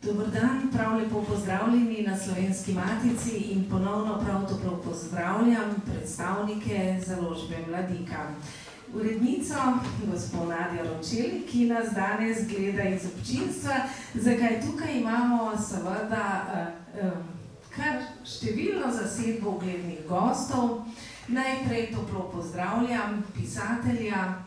Dober dan, prav lepo pozdravljeni na Slovenski matici in ponovno prav toplo pozdravljam predstavnike založbe Mladika. Urednico, gospod Nadjo Rončeli, ki nas danes gleda iz občinstva, zakaj tukaj imamo seveda kar številno zasedbo uglednih gostov. Najprej toplo pozdravljam pisatelja,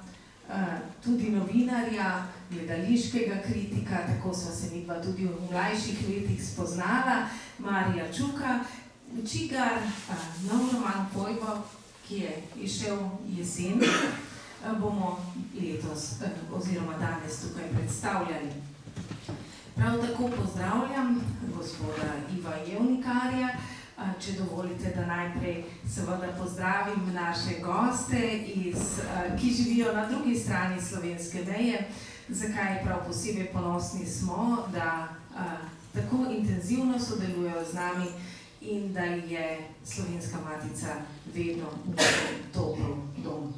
tudi novinarja, gledališkega kritika, tako sva se midva tudi v mlajših letih spoznala, Marija Čuka, čigar nov roman Fojbo, ki je izšel jeseni, bomo letos oziroma danes tukaj predstavljali. Prav tako pozdravljam gospoda Iva Jevnikarja, če dovolite, da najprej seveda pozdravim naše goste, ki živijo na drugi strani slovenske meje, zakaj prav posebej ponosni smo, da tako intenzivno sodelujejo z nami in da je Slovenska matica vedno topel dom.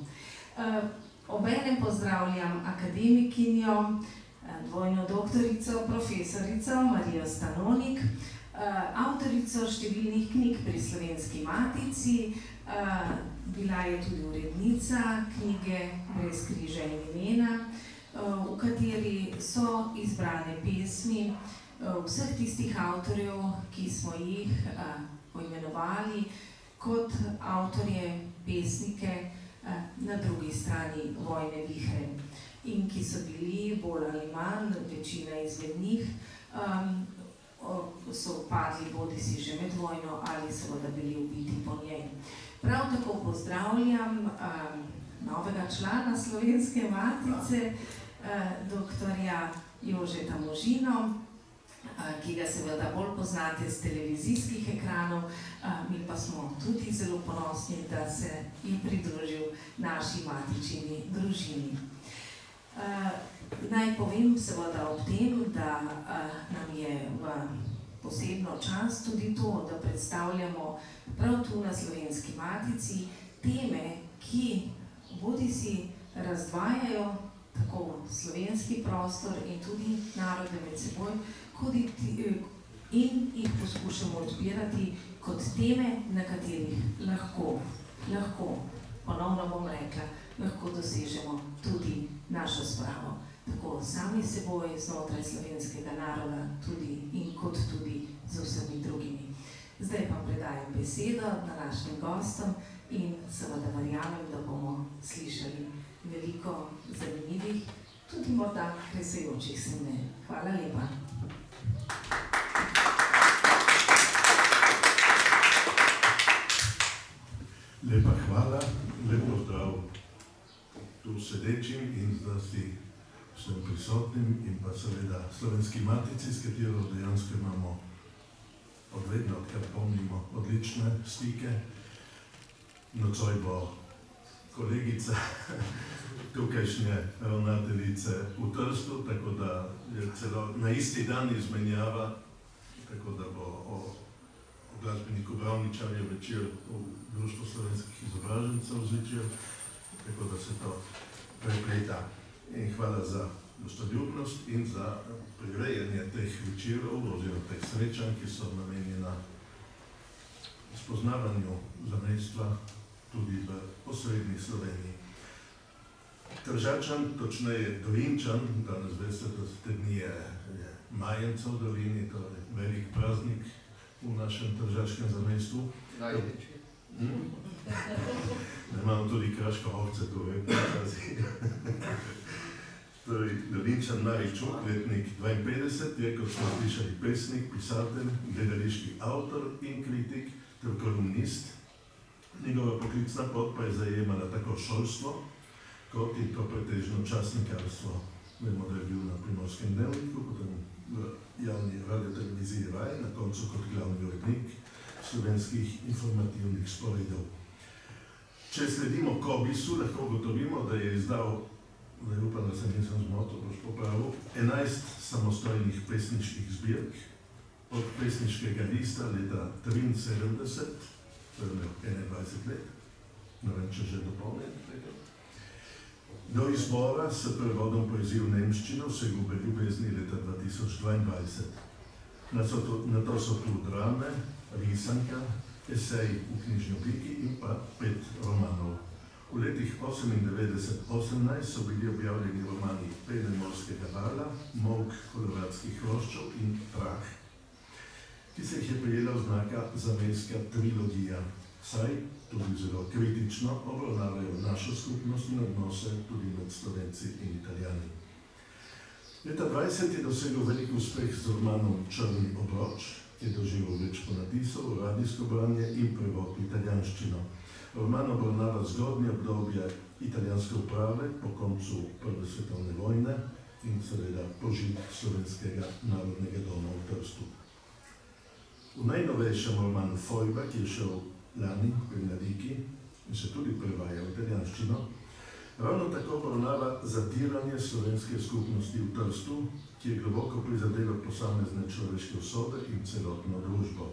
Obenem pozdravljam akademikinjo, dvojno doktorico, profesorico Marijo Stanonik, avtorico številnih knjig pri Slovenski matici, bila je tudi urednica knjige Brez križa in imena, v kateri so izbrane pesmi vseh tistih avtorjev, ki smo jih poimenovali kot avtorje, pesnike na drugi strani vojne vihre in ki so bili bolj ali manj, večina izmed njih, so padli bodisi že med vojno ali seveda bili ubiti po njej. Prav tako pozdravljam novega člana Slovenske matice, doktorja Jožeta Možino, ki ga seveda bolj poznate z televizijskih ekranov, mi pa smo tudi zelo ponosni, da se je pridružil naši matičini družini. Naj povem seveda ob tem, da nam je v posebno čast tudi to, da predstavljamo prav tu na Slovenski matici teme, ki bodisi razdvajajo tako slovenski prostor in tudi narode med seboj, in jih poskušamo odpirati kot teme, na katerih lahko, ponovno bom rekla, lahko dosežemo tudi našo spravo, tako sami seboj, znotraj slovenskega naroda in kot tudi z vsemi drugimi. Zdaj pa predajam besedo današnjim gostom in seveda verjamem, da bomo slišali veliko zanimivih, tudi morda kresajočih se mnenj. Hvala lepa. Lepa hvala, lep pozdrav tu sedečim in zlasti vsem prisotnim in pa seveda Slovenski matici, s katero dejansko imamo odvedno, odkar pomnimo, odlične stike. Nocoj bo kolegica tukajšnje ravnateljice v Trstu, tako da je celo na isti dan izmenjava, tako da bo o glasbeniku Bravničarju večer v Društvu slovenskih izobražencev zvečer, tako da se to prepleta. In hvala za gostoljubnost in za prirejanje teh večerov oziroma teh srečanj, ki so namenjena spoznavanju zamejstva tudi v osrednji Sloveniji. Tržačan, točneje Dolinčan, danes veste, da te dni je Majenca v Dolini, torej velik praznik v našem tržaškem zamejstvu. Največji. Imamo tudi kraško ovce, to je pokazi. Torej, Dolinčan Marij Čuk, letnik 52, je, kot smo slišali, pesnik, pisatelj, gledališki avtor in kritik ter kolumnist. Njegova poklicna pot pa je zajemala tako šolstvo, kot in to pretežno časnikarstvo. Vemo, da je bil na Primorskem dnevniku, potem v javni radioteleviziji Vaj, na koncu kot glavni urednik slovenskih informativnih sporedov. Če sledimo Kobisu, lahko ugotovimo, da je izdal, da upam, da se nisem zmotil, boš popravil, 11 samostojnih pesniških zbirk, od pesniškega lista leta 73, to je imel 21 let, ne vem, če že dopolnjen tega, do izbora s prevodom poezije v nemščino Vse gube ljubezni leta 2022. Na to so tu drame, risanka, eseji v knjižni obliki in pa 5 romanov. V letih 1998-18 so bili objavljeni romani Pene morskega vala, Molk koloradskih hroščev in Prah, ki se jih je prijela oznaka zamejska trilogija, saj tudi zelo kritično obravnavajo našo skupnost in odnose tudi med Slovenci in Italijani. Leta 20 je dosegel velik uspeh z romanom Črni obroč, ki je doživel več ponatisov, radijsko branje in prevod v italijanščino. Roman obravnava zgodnje obdobje italijanske uprave po koncu Prve svetovne vojne in seveda požig Slovenskega narodnega doma v Trstu. V najnovejšem romanu Fojba, ki je šel lani pri Mladiki in se tudi prevaja v italijanščino, ravno tako obravnava zatiranje slovenske skupnosti v Trstu, ki je globoko prizadelo posamezne človeške usode in celotno družbo.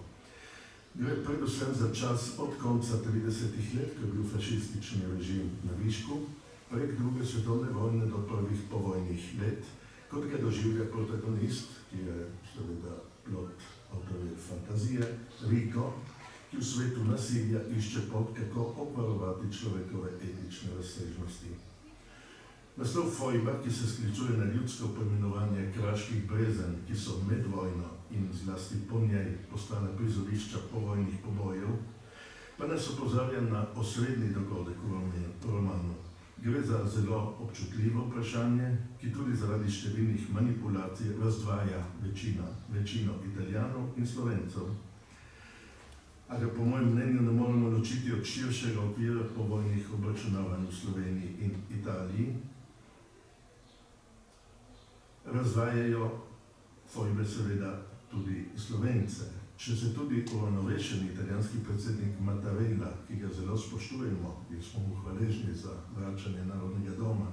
Gre predvsem za čas od konca 30-ih let, ko je bil fašistični režim na višku, prek druge svetovne vojne do prvih povojnih let, kot ga doživlja protagonist, ki je seveda plod avtorjeve fantazije, Rico, ki v svetu nasilja išče pot, kako obvarovati človekove etične razsežnosti. Naslov Fojba, ki se sklicuje na ljudsko poimenovanje kraških brezen, ki so med vojno in zlasti po njej postala prizorišča povojnih pobojev, pa nas opozarja na osrednji dogodek v romanu. Gre za zelo občutljivo vprašanje, ki tudi zaradi številnih manipulacij razdvaja večino Italijanov in Slovencev. A ga po mojem mnenju ne moremo ločiti od širšega okvira povojnih obračunavanj v Sloveniji in Italiji. Razvajajo Fojbe seveda tudi Slovence. Če se tudi uravnovešeni italijanski predsednik Mattarella, ki ga zelo spoštujemo in smo mu hvaležni za vračanje Narodnega doma,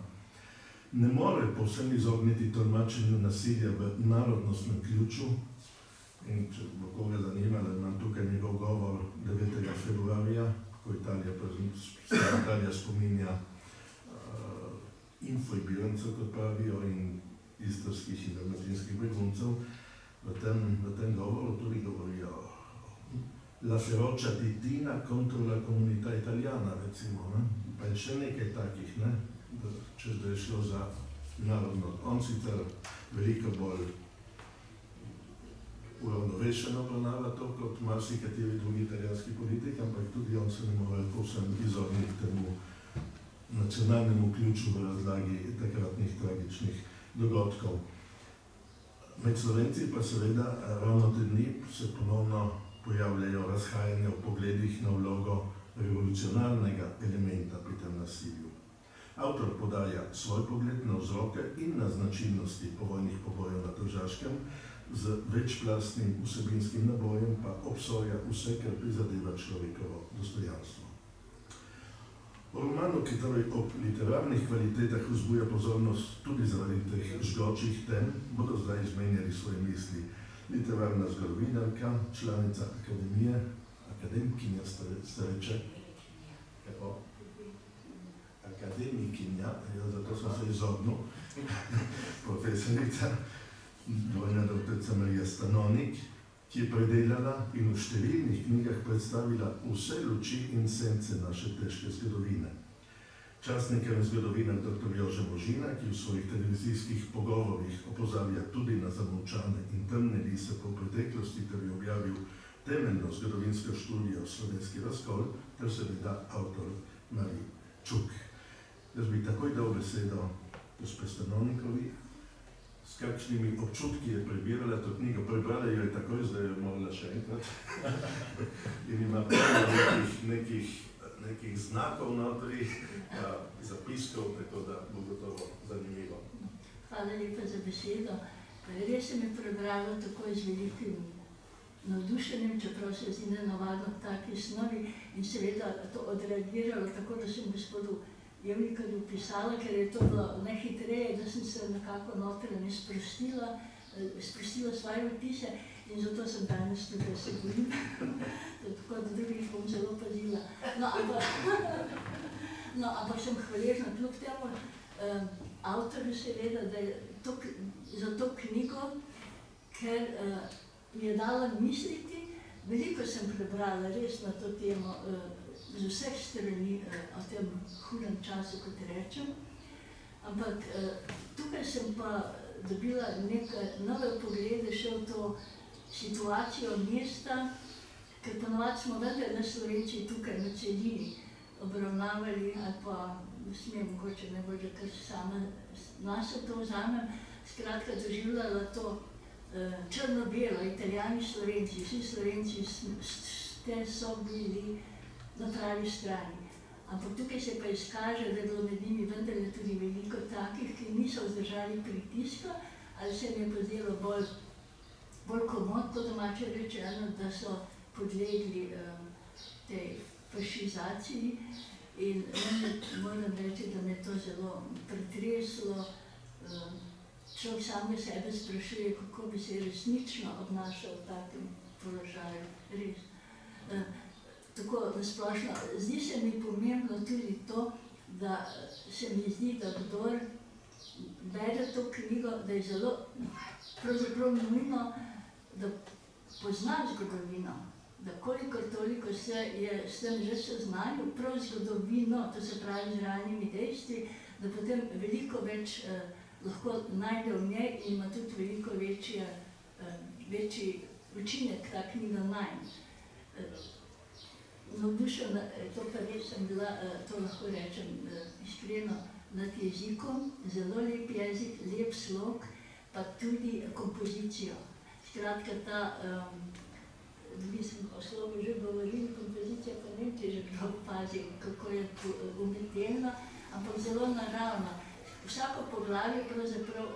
ne more povsem izogniti tolmačenju nasilja v narodnostnem ključu, in če bo koga zanimalo, imam tukaj njegov govor 9. februarja, ko Italija spominja infojbirancev, kot pravijo, in istarskih in dalmatinskih beguncev. V tem govoru tudi govorijo la ferocia titina contro la comunità italiana, recimo, ne? Pa je še nekaj takih, ne? Čez da je šlo za narodno. On sicer veliko bolj uravnovešeno obravnava to kot marsikateri drugi italijanski politik, ampak tudi on se ne more povsem izogniti temu nacionalnemu ključu v razlagi takratnih tragičnih dogodkov. Med Slovenci pa seveda ravno te dni se ponovno pojavljajo razhajanja v pogledih na vlogo revolucionarnega elementa pri tem nasilju. Avtor podaja svoj pogled na vzroke in na značilnosti povojnih pobojev na Tržaškem, z večplastnim vsebinskim nabojem pa obsoja vse, kar prizadeva človekovo dostojanstvo. V romanu, ki torej ob literarnih kvalitetah vzbuja pozornost tudi zaradi teh žgočih tem, bodo zdaj izmenjali svoje misli literarna zgodovinarka, članica akademije, akademkinja se reče, kako? Akademikinja, zato sem se izognil, profesorica, dvojna doktorica Marija Stanonik, ki je predelala in v številnih knjigah predstavila vse luči in sence naše težke zgodovine. Časnikar in zgodovinar dr. Jože Možina, ki v svojih televizijskih pogovorih opozarja tudi na zamolčane in temne lise po preteklosti, ter je objavil temeljno zgodovinsko študijo Slovenski razkol, ter seveda avtor Marij Čuk. Jaz bi takoj dal besedo gospe Stanonikovi, s kakšnimi občutki je prebirala to knjigo. Prebrala jo je takoj, zdaj jo morala še enkrat. In ima polno nekih znakov notri, zapiskov, tako da bo gotovo zanimivo. Hvala lepa za besedo. Res sem jo prebrala takoj z velikim navdušenjem, čeprav se zdi nenavadno v taki snovi, in seveda to odreagiralo tako, da sem gospodu Jevnikarju pisala, ker je to bilo najhitreje, da sem se nekako notranje sprostila svoje vtise, in zato sem danes tukaj sedim. Tako da drugih bom zelo pazila. No, ampak sem hvaležna kljub temu avtorju seveda, da je za to knjigo, ker mi je dala misliti. Veliko sem prebrala res na to temo, z vseh strani o tem hudem času, kot rečem. Ampak tukaj sem pa dobila neke nove poglede še v to situacijo mesta, ker ponovadi smo vendar Slovenci tukaj na celini obravnavali, ali pa smem mogoče najbolj, da kar sama nase to vzamem, skratka doživljala to črno-belo, Italijani, Slovenci, vsi Slovenci so bili na pravi strani. Ampak tukaj se pa izkaže, da je bilo med njimi vendarle tudi veliko takih, ki niso vzdržali pritiska, ali se mi je pa zdelo bolj komod, po domače rečeno, da so podlegli tej fašizaciji. In moram reči, da me to zelo pretreslo. Človek sam sebe sprašuje, kako bi se resnično obnašal v takem položaju. Res. Tako nasplošno, zdi se mi pomembno tudi to, da se mi zdi, da kdor bere to knjigo, da je zelo pravzaprav nujno, da pozna zgodovino, da kolikor toliko se je s tem že seznanil, prav zgodovino, to se pravi z realnimi dejstvi, da potem veliko več lahko najde v njej in ima tudi veliko večji učinek ta knjiga nanj. Navdušena, to pa res sem bila, to lahko rečem iskreno, nad jezikom, zelo lep jezik, lep slog, pa tudi kompozicijo. Skratka, mislim, o slogu že govorili, kompozicija pa ne vem, če že kdo opazi, kako je umetelna, ampak zelo naravna. Vsako poglavje pravzaprav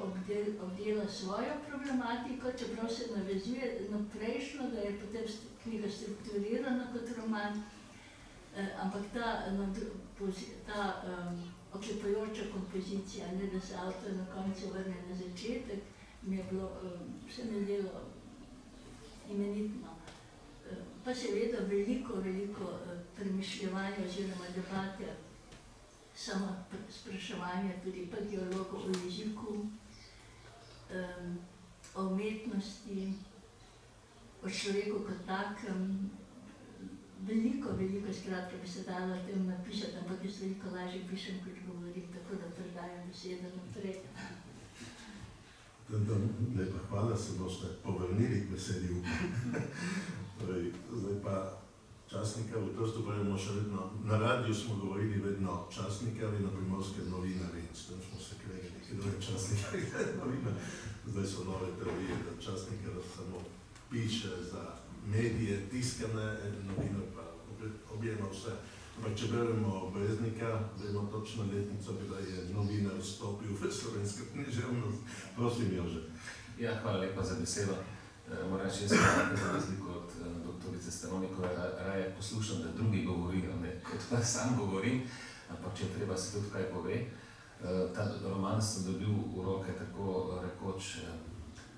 obdela svojo problematiko, čeprav se navezuje na prejšnjo, da je potem knjiga strukturirana kot roman, ampak ta oklepajoča kompozicija, ne da se avtor na koncu vrne na začetek, se mi je zdelo imenitno. Pa seveda veliko premišljevanja oziroma debate, samo spraševanje tudi pa dialogov o jeziku, o umetnosti, o človeku kot takem. Veliko, skratka, bi se dalo o tem napisati, ampak jaz veliko lažje pišem, kot govorim, tako da predajam besedo naprej. Lepa hvala, se boste povrnili k besedi. Zdaj pa časnika, v Trstu pravimo še vedno, na radiju smo govorili vedno časnikavi, na Primorske novinarji, s tem smo se kregali, kdo je časnik, kdo je novinar. Zdaj so nove teorije, da časnika samo piše za medije, tiskane, novinar pa objema vse. Ampak če beremo Breznika, vemo točno letnico, kdaj je novinar stopil v slovensko književnost. Prosim, Jože. Ja, hvala lepa za besedo. Moram reči, jaz sem za razliko od doktorice Stanovnikove raje poslušam, da drugi govorijo, ne kot pa sam govorim, ampak če treba se tudi kaj pove. Ta roman sem dobil v roke tako rekoč,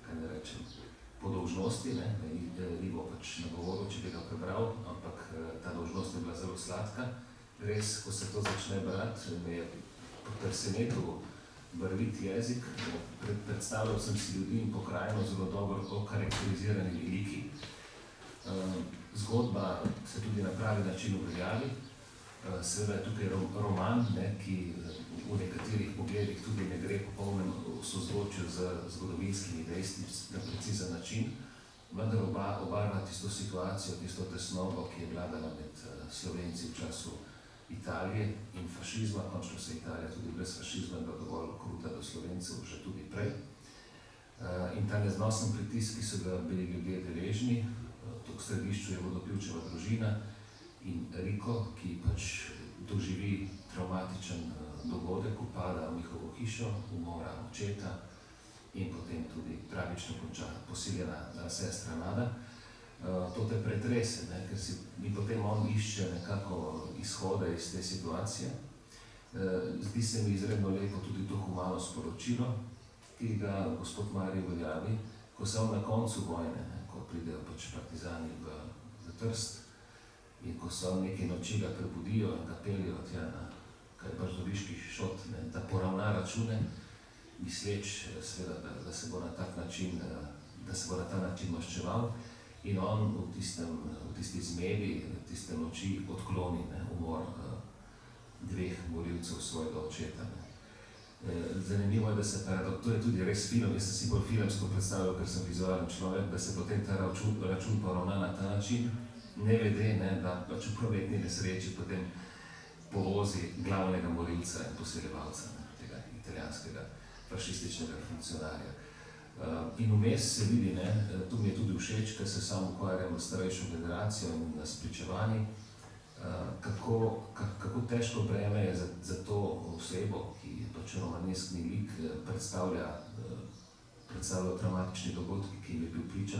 kaj ne rečem, po dolžnosti, ni bo pač na govoru, če bi ga prebral, ampak ta dolžnost je bila zelo sladka. Res, ko se to začne brati, me je presenetil barvit jezik, predstavljal sem si ljudi in pokrajino zelo dobro okarakterizirani veliki. Zgodba se tudi na pravi način uveljavi. Seveda je tukaj roman, ki v nekaterih pogledih tudi ne gre popolnem sozvočju z zgodovinskimi dejstvi na precizen način, vendar obarva tisto situacijo, tisto tesnobo, ki je vladala med Slovenci v času Italije in fašizma, končno se Italija tudi brez fašizma je bila dovolj kruta do Slovencev že tudi prej. In ta neznosen pritisk, ki so ga bili ljudje deležni, v središču je Vodopivčeva družina in Riko, ki pač doživi traumatičen dogodek, upada v njihovo hišo, umora očeta in potem tudi tragično konča posiljena sestra Nada. To te pretrese, ker mi potem on išče nekako izhode iz te situacije. Zdi se mi izredno lepo tudi to humano sporočilo, ki ga gospod Marij uveljavi, ko se on na koncu vojne, ko pridejo pač partizani v Trst in ko se on nekaj noči ga prebudijo in ga peljejo tja na kaj Brzoviški šot, da poravna račune, misleč seveda, da se bo na tak način da se bo na ta način maščeval in on v tisti zmedi, tiste noči odkloni umor dveh morilcev svojega očeta. Zanimivo je, da se to je tudi res film, jaz sem si bolj filmsko predstavljal, ker sem vizualen človek, da se potem ta račun poravna na ta način, ne vede, da pač v prometni nesreči potem povozi glavnega morilca in poseljevalca, tega italijanskega fašističnega funkcionarja. In vmes se vidi, to mi je tudi všeč, ker se sam ukvarjam s starejšo generacijo in na spričevanji, kako težko breme je za to osebo, ki je pač romaneskni lik, predstavlja traumatični dogodki, ki jim je bil priča.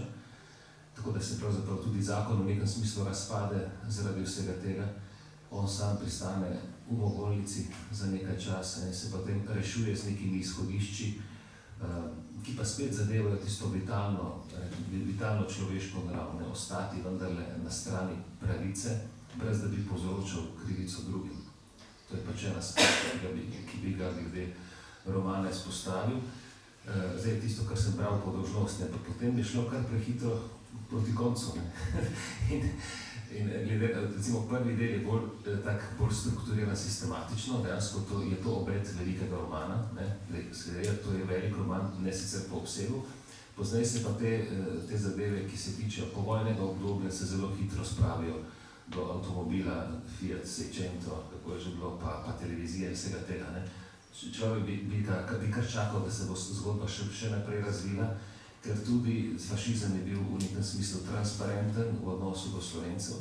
Tako da se pravzaprav tudi zakon v nekem smislu razpade zaradi vsega tega. On sam pristane v mogolnici za nekaj časa in se potem rešuje z nekimi izhodišči, ki pa spet zadevajo tisto vitalno človeško narav, ostati vendarle na strani pravice, brez da bi povzročal krivico drugim. To je pač en aspekt, ki bi ga glede romana izpostavil. Zdaj tisto, kar sem bral po dolžnosti, ampak potem je šlo kar prehitro proti koncu. In glede, recimo prvi del je bolj strukturiran sistematično, dejansko je to obet velikega romana, to je velik roman, ne sicer po obsegu. Poznaj se pa te zadeve, ki se tičejo povojnega obdobja, se zelo hitro spravijo do avtomobila Fiat Seicento, kako je že bilo, pa televizije in vsega tega. Človek bi kar čakal, da se bo zgodba še naprej razvila, ker tudi fašizem je bil v nekem smislu transparenten v odnosu do Slovencev.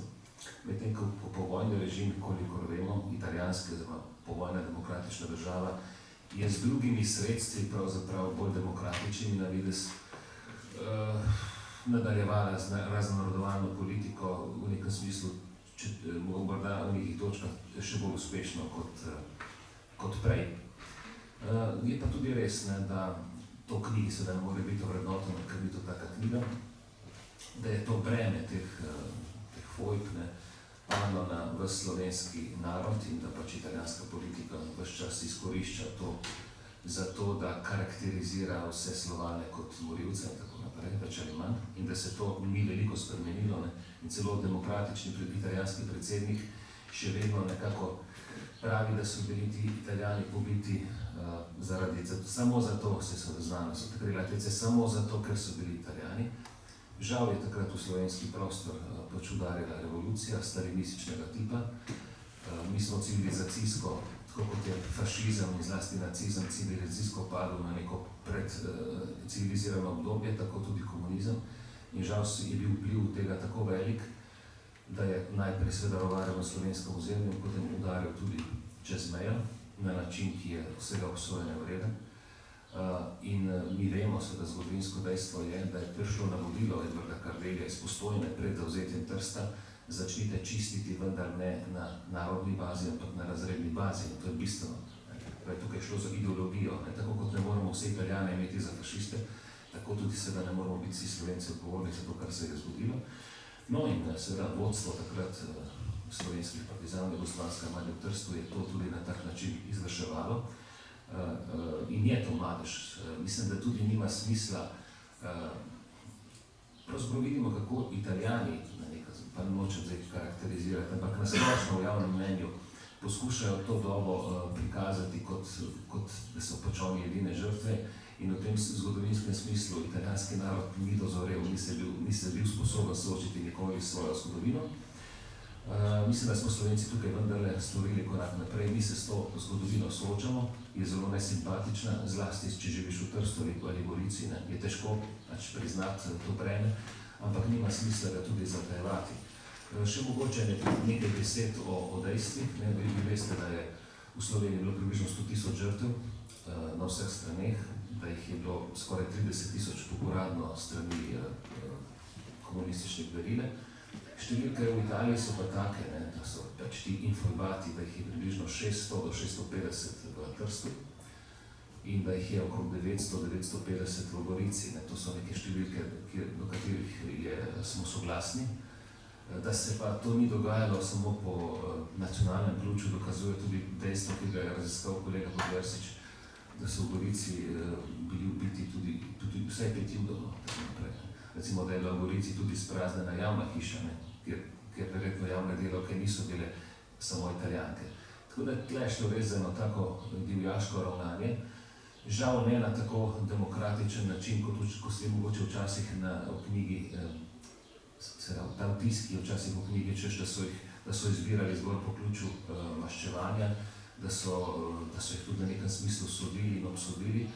Medtem ko povojni režim, kolikor vemo, italijanska oziroma povojna demokratična država, je z drugimi sredstvi, pravzaprav bolj demokratičnimi na videz, nadaljevala z raznorodovanjo politiko v nekem smislu, morda v nekih točkah še bolj uspešno kot prej. Je pa tudi res, da to knjigi seveda ne more biti ovrednoteno, ker ni to taka knjiga, da je to breme teh fojb padlo na ves slovenski narod in da pač italijanska politika ves čas izkorišča to zato, da karakterizira vse Slovane kot morilce in tako naprej, več ali manj, in da se to ni veliko spremenilo. In celo demokratični italijanski predsednik še vedno nekako pravi, da so bili ti Italijani pobiti samo zato, so takrat relativice, samo zato, ker so bili Italijani. Žal je takrat v slovenski prostor pač udarila revolucija stalinističnega tipa. Mi smo civilizacijsko, tako kot je fašizem in zlasti nacizem, civilizacijsko padel na neko predcivilizirano obdobje, tako tudi komunizem. In žal je bil vpliv tega tako velik, da je najprej seveda rovaril na slovenskem ozemlju in potem udaril tudi čez mejo, na način, ki je vsega obsojanja vreden. In mi vemo, seveda zgodovinsko dejstvo je, da je prišlo navodilo Edvarda Kardelja iz Postojne pred zavzetjem Trsta, začnite čistiti, vendar ne na narodni bazi, ampak na razredni bazi. In to je bistveno. Tukaj je šlo za ideologijo. Tako kot ne moramo vse Italijane imeti za fašiste, tako tudi seveda ne moramo biti vsi Slovenci odgovorni za to, kar se je zgodilo. No in seveda vodstvo takrat slovenskih partizanov Jugoslavijska armada v Trstu je to tudi na tak način izvrševalo. In je to mladež. Mislim, da tudi nima smisla. Pravzaprav vidimo, kako Italijani, pa ne močem zdaj karakterizirati, ampak nasplošno v javnem mnenju poskušajo to dobo prikazati kot da so pač oni edine žrtve in v tem zgodovinskem smislu italijanski narod ni dozorel, ni se bil sposoben soočiti nikoli s svojo zgodovino. Mislim, da smo Slovenci tukaj vendarle storili korak naprej. Mi se s to zgodovino soočamo, je zelo nesimpatična, zlasti, če živiš v Trstu ali Gorici, je težko priznati to breme, ampak nima smisla ga tudi zatajevati. Še mogoče nekaj besed o dejstvih. Vi veste, da je v Sloveniji bilo približno 100 000 žrtev na vseh straneh, da jih je bilo skoraj 30 000 uradno strani komunističnih verile. Številke v Italiji so pa take, da so pač ti informati, da jih je približno 600 do 650 v Trstu in da jih je okrog 900-950 v Gorici. To so neke številke, do katerih smo soglasni. Da se pa to ni dogajalo samo po nacionalnem ključu, dokazuje tudi dejstvo, ki ga je raziskal kolega Podvrsič, da so v Gorici bili ubiti tudi vsaj 5 Judov. naprej. Recimo, da je bila v Gorici tudi spraznjena javna hiša, ne, kjer verjetno javne delavke niso bile samo Italijanke. Tako da tle je šlo res za eno tako divjaško ravnanje. Žal ne na tako demokratičen način, kot se je mogoče včasih v knjigi, ta vtis, ki je včasih v knjigi, češ, da so izbirali zgolj po ključu maščevanja, da so jih tudi na nekem smislu sodili in obsodili.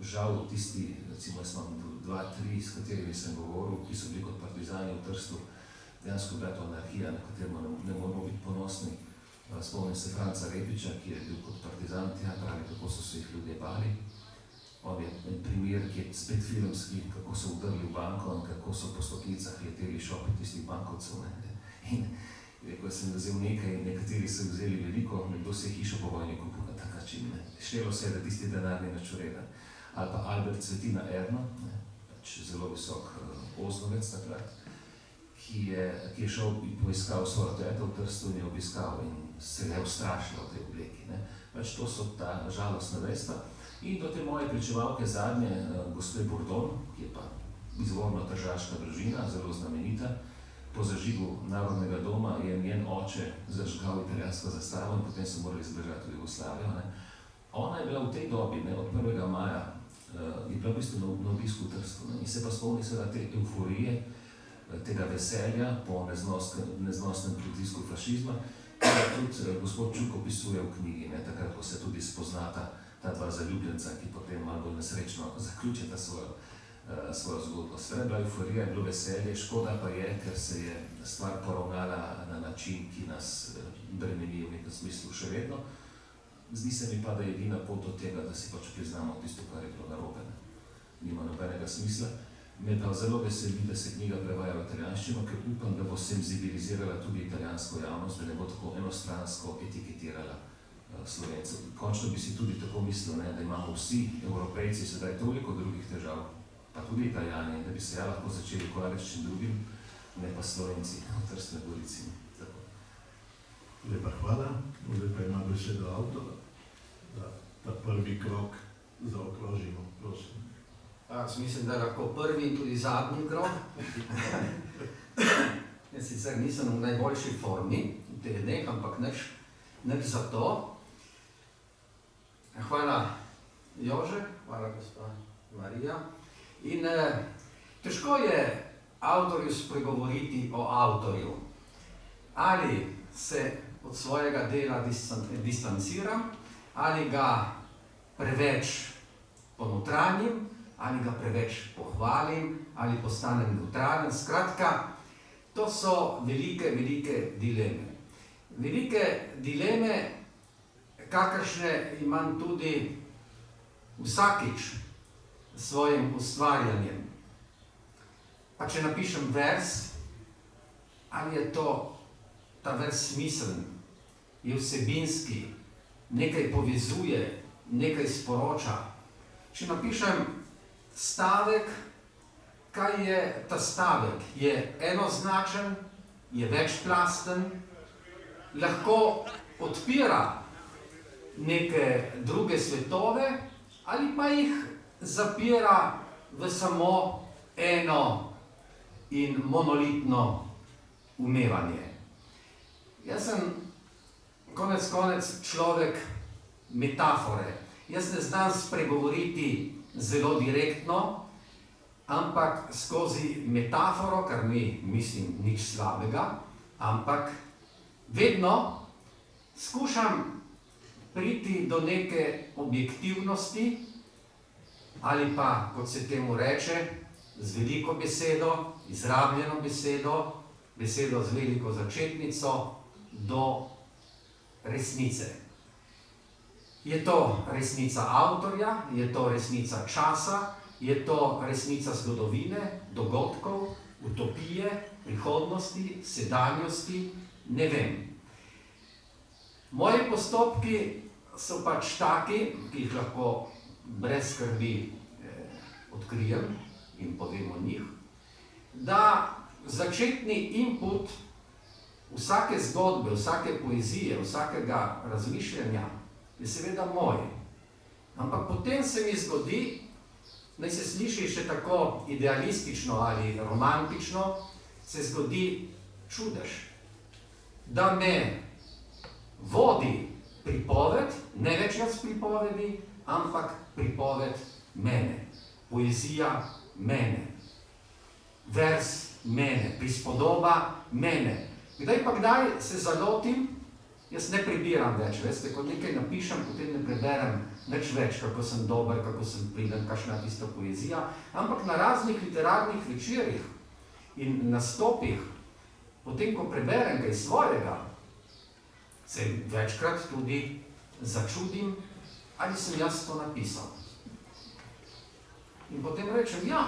Žal tisti, recimo jaz imam 2-3, s katerimi sem govoril, ki so bili kot partizani v Trstu, dejansko bila to anarhija, na katero ne moramo biti ponosni. Spomnim se Franca Repiča, ki je bil kot partizan tja, pravi, kako so se jih ljudje bali. On je en primer, ki je spet filmski, kako so vdrli v banko in kako so po stopnicah leteli šopi tistih bankovcev. In rekel sem, da vzel nekaj in nekateri so vzeli veliko, nekdo se je hišo po vojni kupil na tak način. Štelo se je, da tisti denar ni nič vreden. Ali pa Albert Cvetina Erno, pač zelo visok oznovec takrat, ki je šel in poiskal svojo teto v Trstu in je obiskal in se je ustrašila v tej obleki. Pač to so ta žalostna dejstva. In do te moje pričevalke zadnje, gospe Bourdon, ki je pa izvorno tržaška družina, zelo znamenita, po zažigu Narodnega doma je njen oče zažgal italijansko zastavo in potem so morali zbežati v Jugoslavijo. Ona je bila v tej dobi, od 1. maja, je bila v bistvu na obisku v Trstu. In se pa spomni seveda te euforije, tega veselja po neznosnem pritisku fašizma, ki tudi gospod Čuk opisuje v knjigi, takrat, ko se tudi spoznata ta dva zaljubljenca, ki potem malo bolj nesrečno zaključita svojo zgodbo. Seveda je bila euforija, je bilo veselje, škoda pa je, ker se je stvar poravnala na način, ki nas bremeni v nekem smislu še vedno. Zdi se mi pa, da je edina pot do tega, da si pač priznamo tisto, kar je bilo narobe. Nima nobenega smisla. Me pa zelo veseli, da se knjiga prevaja v italijanščino, ker upam, da bo senzibilizirala tudi italijansko javnost, da ne bo tako enostransko etiketirala Slovencev. Končno bi si tudi tako mislil, da imamo vsi Evropejci sedaj toliko drugih težav, pa tudi Italijani, da bi se lahko začeli ukvarjati s čim drugim, ne pa Slovenci v Trstni Gorici. Lepa hvala. Zdaj pa ima besedo avtor, da ta prvi krog zaokrožimo, prosim. Jaz mislim, da lahko prvi in tudi zadnji krog. Jaz sicer nisem v najboljši formi v teh dneh, ampak nič za to. Hvala Jože, hvala gospa Marija. In težko je avtorju spregovoriti o avtorju. Ali se od svojega dela distanciram, ali ga preveč ponotranjim, ali ga preveč pohvalim, ali postanem neutralen. Skratka, to so velike dileme. Velike dileme, kakršne imam tudi vsakič s svojim ustvarjanjem. Pa če napišem vers, ali je ta vers smiseln, je vsebinski, nekaj povezuje, nekaj sporoča. Če napišem stavek, kaj je ta stavek? Je enoznačen, je večplasten, lahko odpira neke druge svetove ali pa jih zapira v samo eno in monolitno umevanje. Jaz sem konec človek metafore. Jaz ne znam spregovoriti zelo direktno, ampak skozi metaforo, kar ni, mislim, nič slabega, ampak vedno skušam priti do neke objektivnosti ali pa, kot se temu reče, z veliko besedo, izrabljeno besedo, besedo z veliko začetnico, do resnice. Je to resnica avtorja, je to resnica časa, je to resnica zgodovine, dogodkov, utopije, prihodnosti, sedanjosti, ne vem. Moji postopki so pač taki, ki jih lahko brez skrbi odkrijem in povem o njih, da začetni input vsake zgodbe, vsake poezije, vsakega razmišljanja je seveda moj. Ampak potem se mi zgodi naj se sliši še tako idealistično ali romantično, se zgodi čudež, da me vodi pripoved, ne več jaz pripovedi, ampak pripoved mene, poezija mene, vers mene, prispodoba mene. Kdaj pa kdaj se zalotim, jaz ne prebiram več, veste, ko nekaj napišem, potem ne preberem nič več, kako sem dober, kako sem priden, kakšna tista poezija, ampak na raznih literarnih večerih in nastopih, potem, ko preberem kaj svojega, se večkrat tudi začudim, ali sem jaz to napisal. In potem rečem, ja,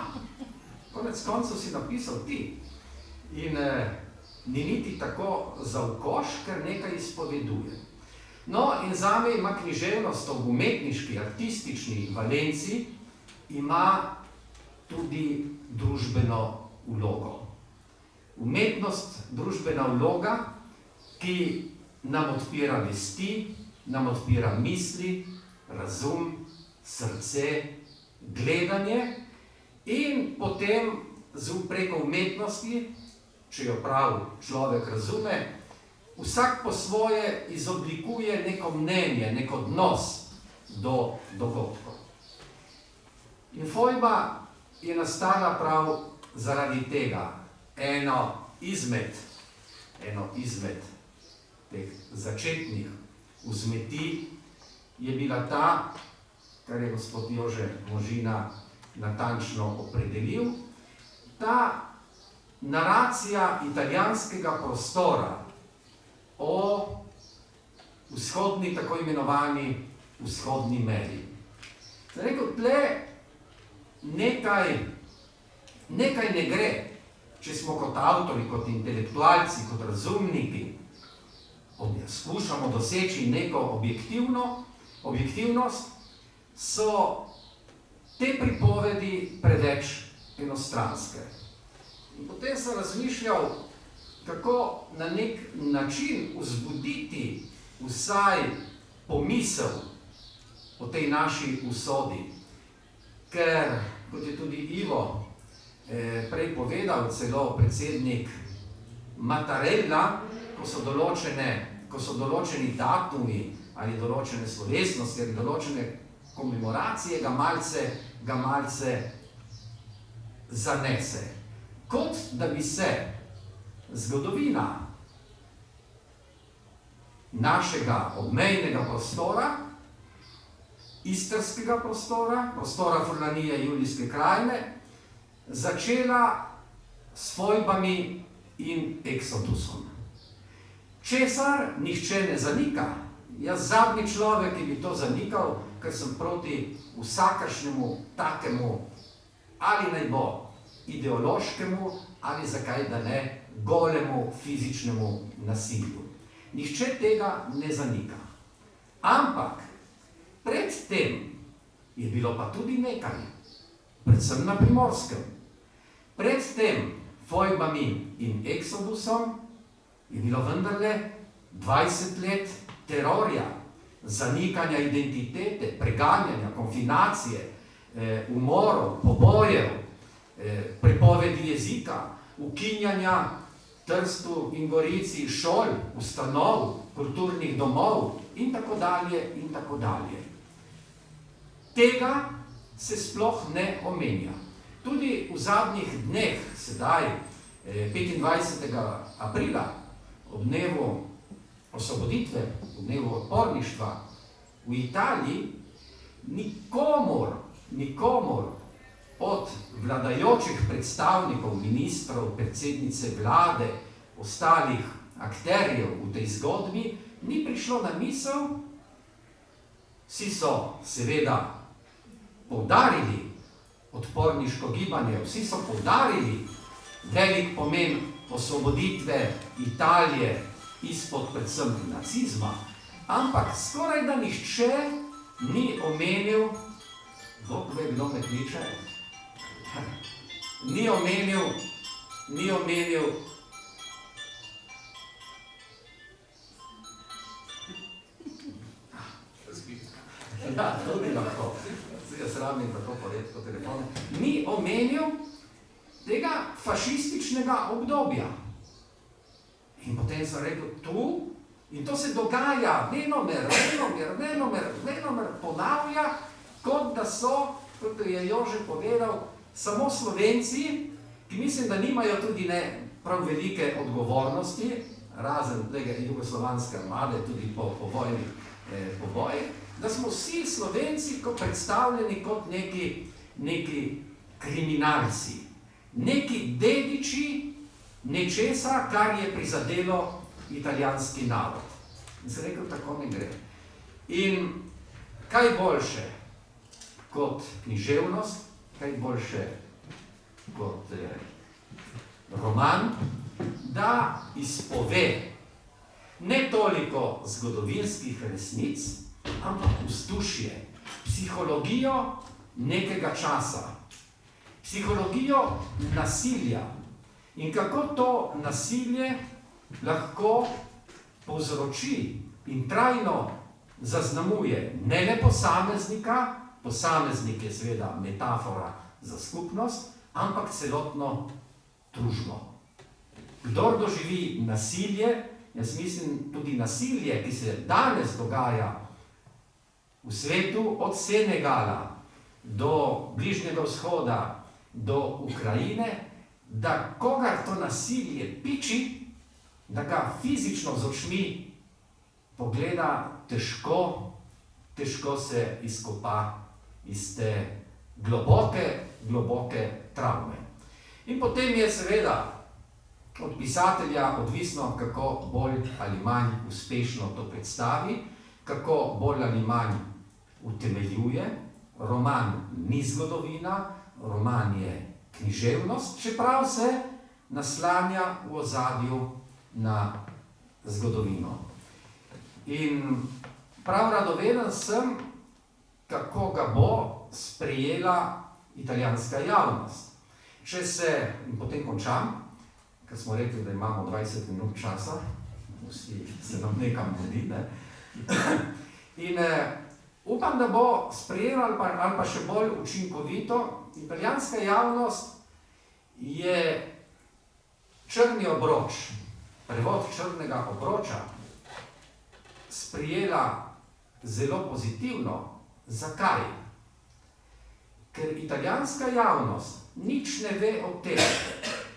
konec koncev si napisal ti. In ni niti tako za vkoš, ker nekaj izpoveduje. No, in zame ima književnost v umetniški, artistični valenci, ima tudi družbeno vlogo. Umetnost, družbena vloga, ki nam odpira vesti, nam odpira misli, razum, srce, gledanje in potem preko umetnosti, če jo prav človek razume, vsak po svoje izoblikuje neko mnenje, nek odnos do dogodkov. In fojba je nastala prav zaradi tega. Eno izmed teh začetnih vzmeti je bila ta, kar je gospod Jože Možina natančno opredelil, ta naracija italijanskega prostora o vzhodni, tako imenovani vzhodni meji. Rekel, tle nekaj ne gre, če smo kot avtori, kot intelektualci, kot razumniki, skušamo doseči neko objektivnost, so te pripovedi preveč enostranske. In potem sem razmišljal, kako na nek način vzbuditi vsaj pomisel o tej naši usodi. Ker, kot je tudi Ivo prej povedal, celo predsednik Mattarella, ko so določeni datumi ali določene slovesnosti ali določene komemoracije, ga malce zanese. Kot da bi se zgodovina našega obmejnega prostora, istrskega prostora, prostora Furlanije, Julijske krajine, začela s fojbami in eksodusom. Česar nihče ne zanika. Jaz zadnji človek, ki bi to zanikal, ker sem proti vsakršnemu takemu, ali naj bo ideološkemu, ali zakaj da ne, golemu fizičnemu nasilju. Nihče tega ne zanika. Ampak pred tem je bilo pa tudi nekaj, predvsem na Primorskem. Pred tem fojbami in eksodusom je bilo vendarle 20 let terorja, zanikanja identitete, preganjanja, konfinacije, umorov, pobojev, prepovedi jezika, ukinjanja Trstu in Gorici šol, ustanov, kulturnih domov in tako dalje in tako dalje. Tega se sploh ne omenja. Tudi v zadnjih dneh, sedaj 25. aprila, ob dnevu osvoboditve, ob dnevu odporništva v Italiji, nikomur od vladajočih predstavnikov, ministrov, predsednice vlade, ostalih akterjev v tej zgodbi, ni prišlo na misel. Vsi so seveda poudarili odporniško gibanje, vsi so poudarili velik pomen osvoboditve Italije izpod predvsem nacizma, ampak skoraj da nihče ni omenil, Bog ve, kdo me kliče, ni omenil, ja, tudi lahko, jaz rabim tako poredko telefone, ni omenil tega fašističnega obdobja. In potem sem rekel, tu, in to se dogaja, venomer ponavlja, kot da so, kot je Jože povedal, samo Slovenci, ki mislim, da nimajo tudi ne prav velike odgovornosti, razen tega jugoslovanske armade, tudi po vojnih pobojih, da smo vsi Slovenci predstavljeni kot neki kriminalci, neki dediči nečesa, kar je prizadelo italijanski narod. In sem rekel, tako ne gre. In kaj boljše kot književnost, kaj boljše kot roman, da izpove ne toliko zgodovinskih resnic, ampak vzdušje, psihologijo nekega časa, psihologijo nasilja in kako to nasilje lahko povzroči in trajno zaznamuje ne le posameznika, posameznik je seveda metafora za skupnost, ampak celotno družbo. Kdor doživi nasilje, jaz mislim tudi nasilje, ki se danes dogaja v svetu, od Senegala do Bližnjega vzhoda, do Ukrajine, da kogar to nasilje piči, da ga fizično z očmi pogleda, težko se izkopa iz te globoke travme. In potem je seveda od pisatelja odvisno, kako bolj ali manj uspešno to predstavi, kako bolj ali manj utemeljuje. Roman ni zgodovina, roman je književnost, čeprav se naslanja v ozadju na zgodovino. In prav radoveden sem, kako ga bo sprejela italijanska javnost. Če se, in potem končam, ker smo rekli, da imamo 20 minut časa, vsi se nam nekam mudi, ne? In upam, da bo sprejela ali pa še bolj učinkovito. Italijanska javnost je Črni obroč, prevod Črnega obroča, sprejela zelo pozitivno. Zakaj? Ker italijanska javnost nič ne ve o tem,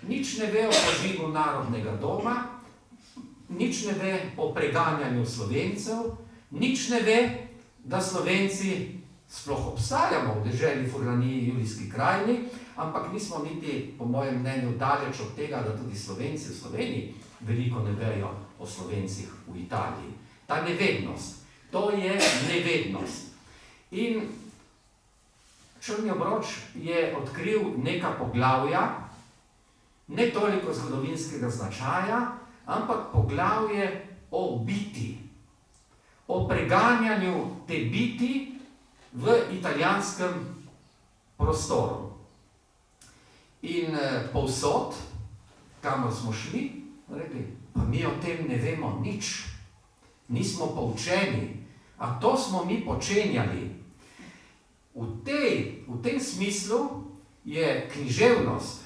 nič ne ve o požigu Narodnega doma, nič ne ve o preganjanju Slovencev, nič ne ve, da Slovenci sploh obstajamo v deželi Furlaniji, Julijski krajini, ampak nismo niti, po mojem mnenju, daleč od tega, da tudi Slovenci v Sloveniji veliko ne vejo o Slovencih v Italiji. Ta nevednost, to je nevednost. In Črni obroč je odkril neka poglavja, ne toliko zgodovinskega značaja, ampak poglavje o biti, o preganjanju te biti v italijanskem prostoru. In povsod, kamor smo šli, rekli, pa mi o tem ne vemo nič, nismo poučeni, a to smo mi počenjali. V tem smislu je književnost,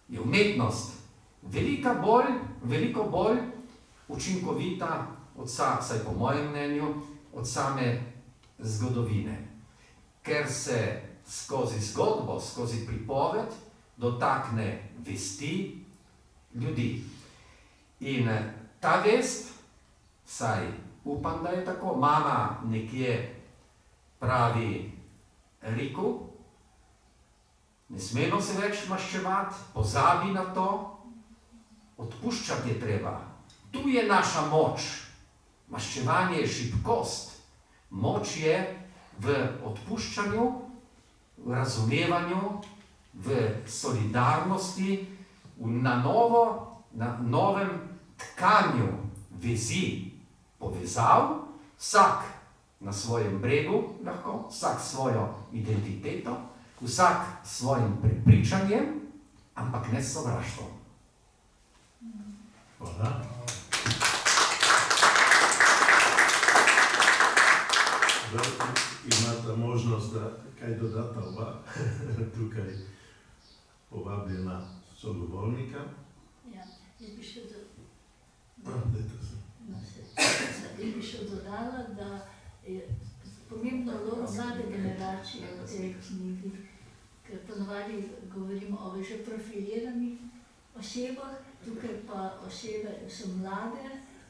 je umetnost veliko bolj učinkovita, vsaj po mojem mnenju, od same zgodovine. Ker se skozi zgodbo, skozi pripoved dotakne vesti ljudi. In ta vest, saj upam, da je tako, mama nekje pravi Riku, ne smemo se več maščevati, pozabi na to, odpuščati je treba. Tu je naša moč. Maščevanje je šibkost. Moč je v odpuščanju, v razumevanju, v solidarnosti, na novem tkanju vezi, povezav, vsak na svojem bregu lahko, vsak svojo identiteto, vsak s svojim prepričanjem, ampak ne s sovraštvom. Hvala. imata možnost, da kaj dodata oba. Tukaj povabljena sogovornika. Ja, jaz bi še Dajte se. jaz bi še dodala, da je pomembno vlogo mlade generacije v tej knjigi, ker ponovadi govorimo o že profiliranih osebah, tukaj pa osebe so mlade,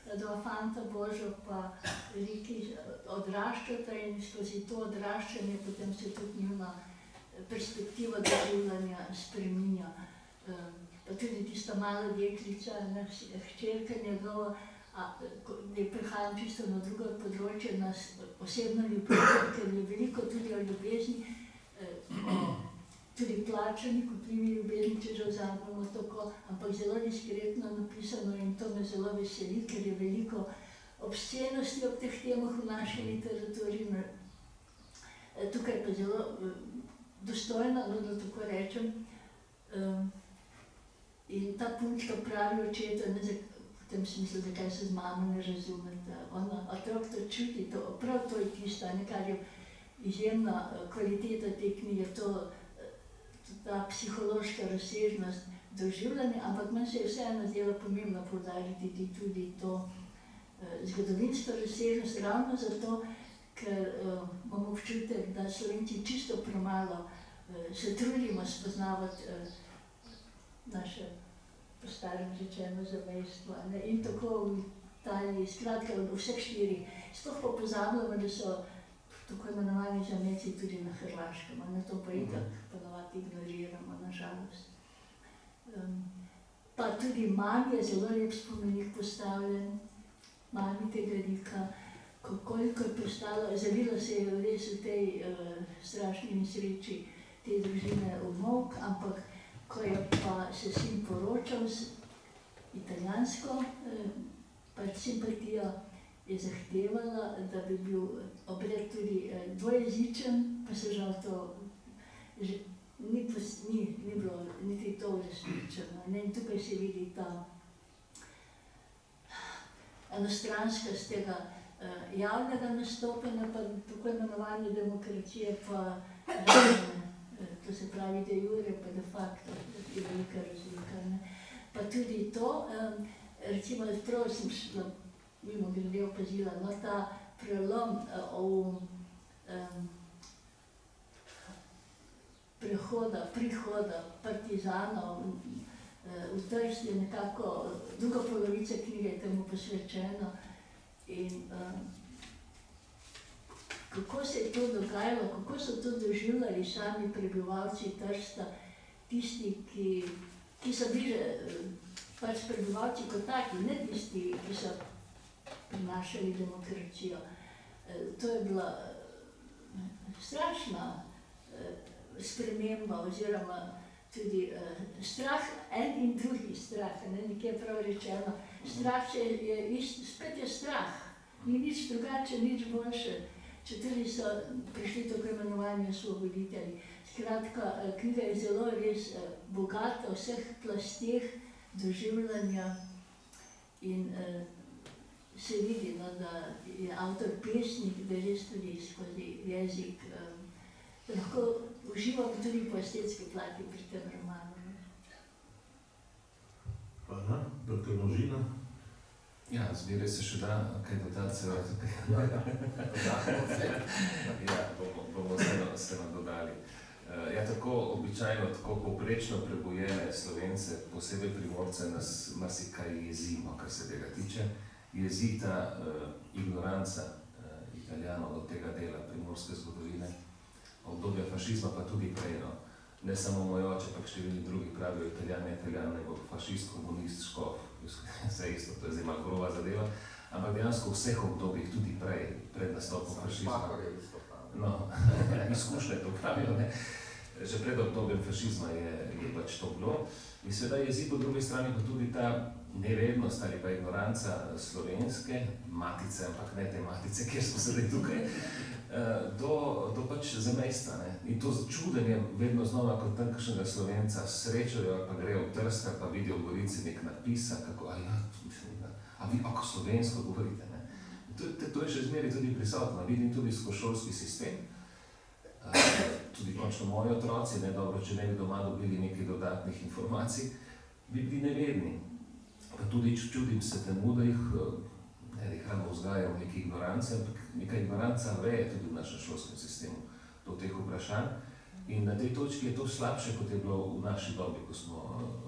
dva fanta Božo pa Riki odraščata in skozi to odraščanje potem se tudi njuna perspektiva doživljanja spreminja. Pa tudi tista mala deklica, hčerka njegova, ne prihajam čisto na drugo področje, na osebno ljubezen, ker je veliko tudi o ljubezni, tudi plačani, kupljivi ljubezni, če že vzamemo tako, ampak zelo diskretno napisano in to me zelo veseli, ker je veliko obscenosti ob teh temah v naši literaturi. Tukaj pa zelo dostojno, da tako rečem. In ta punčka pravi očetu, v tem smislu, zakaj se z mamo ne razumete. Otrok to čuti, prav to je tisto, kar je izjemna kvaliteta te knjige, ta psihološka razsežnost doživljanja, ampak meni se je vseeno zdelo pomembno poudariti tudi to zgodovinsko razsežnost, ravno zato, ker imamo občutek, da Slovenci čisto premalo se trudimo spoznavati naše, po starem rečeno, zamejstvo. In tako v Italiji, skratka v vseh štirih. Sploh pa pozabljamo, da so tako imenovani zamejci tudi na Hrvaškem, to pa itak ponovadi ignoriramo, nažalost. Pa tudi mami je zelo lep spomenik postavljen, mami tega Rika, koliko je postalo, zavila se je res v tej strašni nesreči te družine v molk, ampak ko je pa se sin poročal z italijansko simpatijo, je zahtevala, da bi bil obred tudi dvojezičen, pa se žal to ni bilo niti to uresničeno. In tukaj se vidi ta enostranskost tega javnega nastopanja, pa tako imenovane demokracije, pa to se pravi de jure, pa de facto, je velika razlika. Pa tudi to, recimo, prav sem mimo grede opazila, ta prelom prihoda partizanov v Trst je nekako, druga polovica knjige je temu posvečeno. In kako se je to dogajalo, kako so to doživljali sami prebivalci Trsta, tisti, ki so bili pač prebivalci kot taki, ne tisti, ki so prinašali demokracijo. To je bila strašna sprememba oziroma tudi strah, en in drugi strah, nekje prav rečeno. Strah spet je strah, ni nič drugače, nič boljše, če tudi so prišli tako imenovani osvoboditelji. Skratka, knjiga je zelo res bogata v vseh plasteh doživljanja in se vidi, da je avtor pesnik, da res tudi skozi jezik lahko uživa tudi po estetski plati pri tem romanu. Hvala, dr. Možina. Ja, zmeraj se še da kaj dodati, seveda tukaj. Ja, bomo vseeno dodali. Ja, tako običajno, tako povprečno prebujene Slovence, posebej Primorce, nas marsikaj jezimo, kar se tega tiče. Jezi ta ignoranca Italijanov do tega dela primorske zgodovine, obdobja fašizma pa tudi prej. Ne samo moj oče, pa številni drugi pravijo Italijan, nego fašist, komunist, škof, vse isto, to je zdaj malo groba zadeva, ampak dejansko v vseh obdobjih, tudi pred nastopom fašizma. No, izkušnje to pravijo, ne. Že pred obdobjem fašizma je pač to bilo. In seveda jezi po drugi strani pa tudi ta nevednost ali pa ignoranca slovenske matice, ampak ne te matice, kjer smo sedaj tukaj, do pač zamejstva. In to čudenje vedno znova, kot tam kakšnega Slovenca srečajo, pa grejo v Trst, pa vidijo v Gorici nek napis, kako, a vi ako slovensko govorite, ne. To je še zmeraj tudi prisotno. Vidim tudi skozi šolski sistem, tudi končno moji otroci, ne dobro, če ne bi doma dobili nekaj dodatnih informacij, bi bili nevedni. Pa tudi čudim se temu, da jih rano vzgajajo v neki ignoranci, ampak neka ignoranca veje tudi v našem šolskem sistemu do teh vprašanj. In na tej točki je to slabše, kot je bilo v naši dobi, ko smo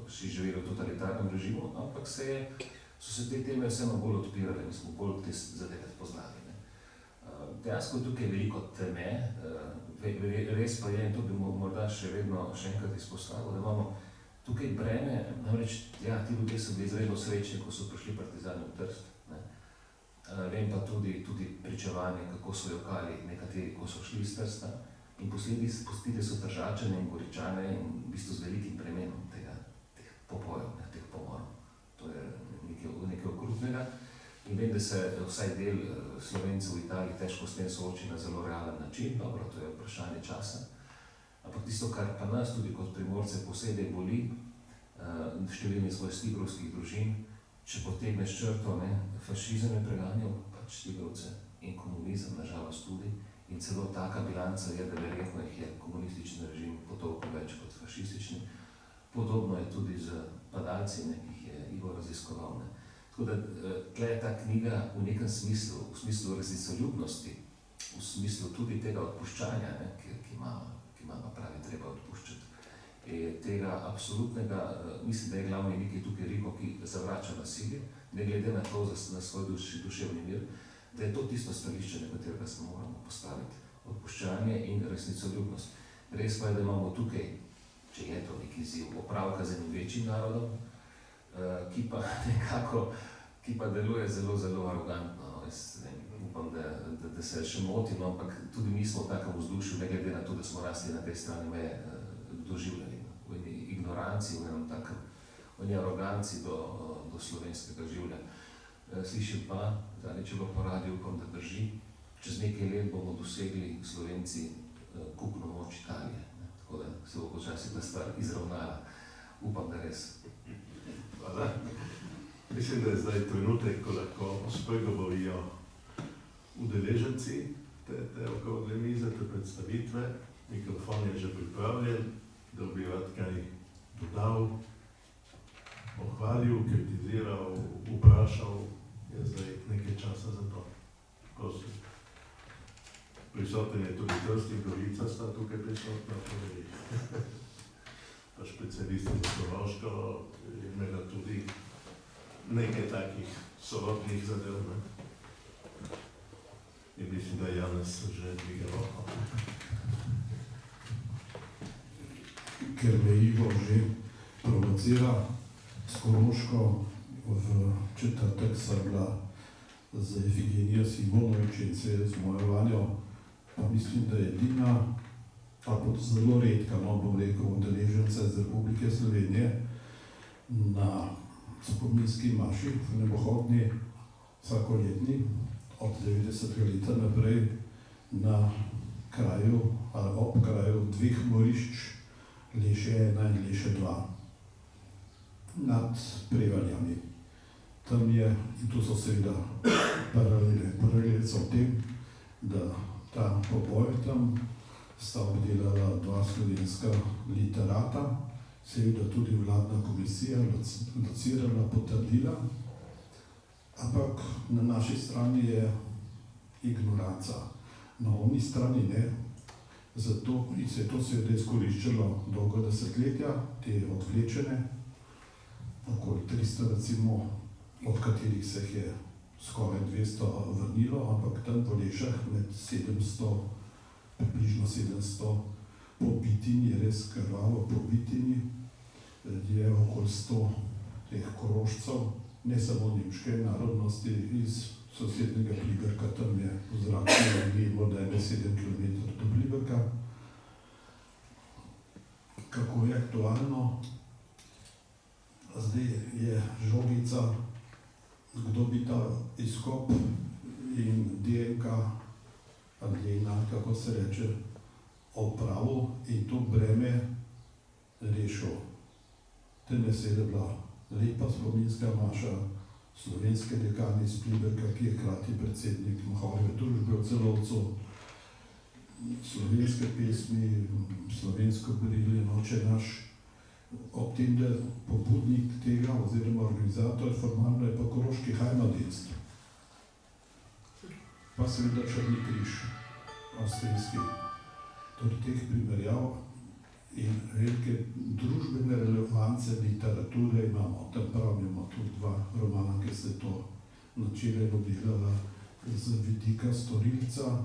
še živeli v totalitarnem režimu, ampak so se te teme vseeno bolj odpirale in smo bolj te zadeve poznali. Dejansko je tukaj veliko teme, res pa je, in to bi morda še enkrat izpostavil, da imamo tukaj breme, namreč, ja, ti ljudje so bili izredno srečni, ko so prišli partizani v Trst. Vem pa tudi pričevanje, kako so jokali nekateri, ko so šli iz Trsta, in posledice so Tržačane in Goričane in v bistvu z velikim bremenom teh pobojev, teh pomorov. To je nekaj okrutnega. In vem, da se vsaj del Slovencev v Italiji težko s tem sooči na zelo realen način, dobro, to je vprašanje časa. Ampak tisto, kar pa nas tudi kot Primorce posebej boli, številni svoj tigrovskih družin, če potegneš črto, fašizem je preganjal pač tigrovce in komunizem, nažalost tudi. In celo taka bilanca je, da verjetno jih je komunistični režim potolko več kot fašistični. Podobno je tudi z padalci, ki jih je Ivo raziskoval. Tako da tle je ta knjiga v nekem smislu, v smislu resnicoljubnosti, v smislu tudi tega odpuščanja, ki ima pravi treba odpuščati. Tega absolutnega, mislim, da je glavni lik tukaj Riko, ki zavrača nasilje, ne glede na to, na svoj duševni mir, da je to tisto stališče, na katerega se moramo postaviti. Odpuščanje in resnicoljubnost. Res pa je, da imamo tukaj, če je to neki izziv, opravka z enim večjim narodom, ki pa deluje zelo, zelo arogantno. Upam, da se še motim, ampak tudi mi smo v takem vzdušju, ne glede na to, da smo rasli na tej strani meje, doživljali v eni ignoranci, v eni aroganci do slovenskega življenja. Slišim pa, če bo po radiju, upam, da drži, čez nekaj let bomo dosegli Slovenci kupno moč Italije. Tako da se bo počasi ta stvar izravnala. Upam, da res. Hvala. Mislim, da je zdaj trenutek, ko lahko spregovorijo udeleženci te okrogle mize, te predstavitve. Mikrofon je že pripravljen, da bi rad kaj dodal, pohvalil, kritiziral, vprašal. Je zdaj nekaj časa za to. Prosim. Prisoten je tudi Trst in Gorica, sta tukaj prisotna, pa specialisti za Koroško, imela tudi nekaj takih sorodnih zadev. In mislim, da Janez že dviga roko. Ker me Ivo že provocira s Koroško, v četrtek sem bila z Efigenijo Simonovič in se z mojo Vanjo, pa mislim, da je edina, ali zelo redka, bom rekel, udeleženca iz Republike Slovenije na spominski maši v Nebohodni, vsakoletni, od 90. leta naprej, na kraju, ali ob kraju dveh morišč, Leše 1 in Leše 2, nad Prevaljami. Tam je, in tu so seveda paralele so v tem, da ta poboj tam sta obdelala dva slovenska literata, seveda tudi vladna komisija locirala, potrdila, ampak na naši strani je ignoranca, na oni strani ne. Zato se je to seveda izkoriščalo dolgo desetletja, te odvlečene, okoli 300 recimo, od katerih se je skoraj 200 vrnilo, ampak tam v Lešah med 700, približno 700 pobitini, res krvavo pobitini, je okoli 100 teh Korošcev, ne samo nemške narodnosti, iz sosednjega Pliberka, tam je v zraku nekje moderne 7 km do Pliberka. Kako je aktualno? Zdaj je žogica, kdo bi ta izkop in DNK, ali DNA, kako se reče, opravil in to breme rešil. Danes je bila lepa spominska maša, slovenske dekani iz Pliberka, ki je hkrati predsednik Mahorjeve družbe v Celovcu, slovenske pesmi, slovensko brilje, Oče naš. Ob tem, da pobudnik tega oziroma organizator formalno je pa Koroški Heimatdienst. Pa seveda Črni križ, avstrijski. Torej teh primerjav in velike družbene relevance literature imamo. Tam pravimo tudi 2 romana, ki se to načelno delala z vidika storilca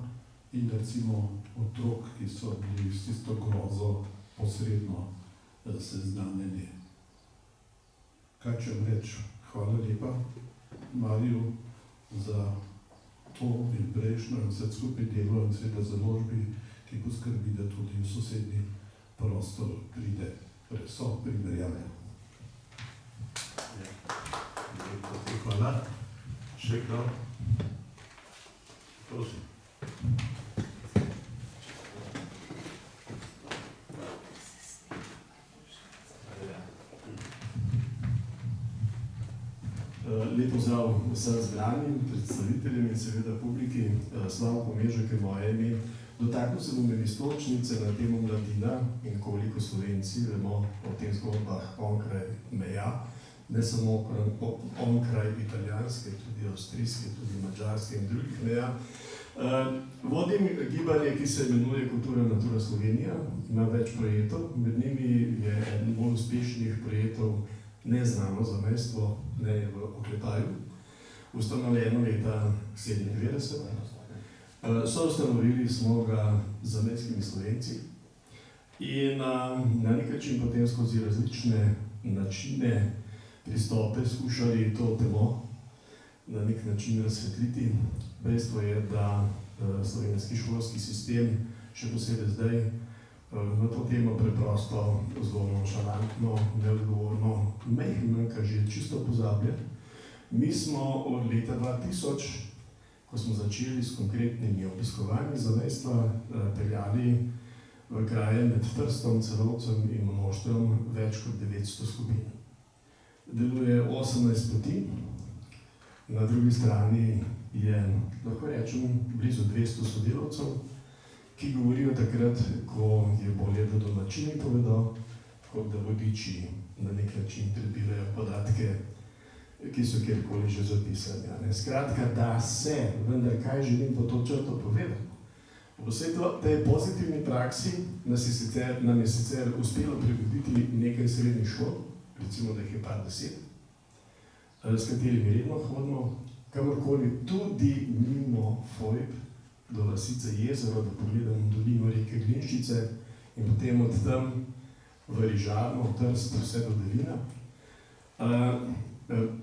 in recimo otrok, ki so bili s tisto grozo posredno seznanjeni. Kaj če reči? Hvala lepa Mariju za to in prejšnjo in vse skupaj delo in seveda založbi, ki poskrbi, da tudi v sosednji prostor pride, so primerjave. Hvala. Še kdo? Prosim. Lep pozdrav vsem zbranim, predstaviteljem in seveda publiki. Slavko Mežek je moje ime. Dotaknil se bom istočnice na temo mladina in koliko Slovenci vemo o teh zgodbah onkraj meja, ne samo onkraj italijanske, tudi avstrijske, tudi madžarske in drugih meja. Vodim gibanje, ki se imenuje Kultura Natura Slovenija, ima več projektov, med njimi je eden bolj uspešnih projektov Neznano zamejstvo, ne v oklepaju, ustanovljeno leta 1997. Soustanovili smo ga z zamejskimi Slovenci in na nek način potem skozi različne načine, pristope skušali to temo na nek način razsvetliti. Dejstvo je, da slovenski šolski sistem, še posebej zdaj, na to temo preprosto, zelo nonšalantno, neodgovorno, mehko že čisto pozablja. Mi smo od leta 2000, ko smo začeli s konkretnimi obiskovanji zamejstva, peljali v kraje med Trstom, Celovcem in Moštrom več kot 900 skupin. Deluje 18 poti, na drugi strani je, lahko rečem, blizu 200 sodelavcev, ki govorijo takrat, ko je bolje, da domačini povedo, kot da vodiči na nek način prebirajo podatke, ki so kjerkoli že zapisani. Skratka, da se, vendar kaj želim po to črto povedati. V vsej tej pozitivni praksi nam je sicer uspelo prebuditi nekaj srednjih šol, recimo, da jih je par 10, s katerimi redno hodimo, kamorkoli tudi mimo Fojb, do vasice Jezero, da pogledamo dolino reke Glinščice in potem od tam v Rižarno, Trst, vse do Delina.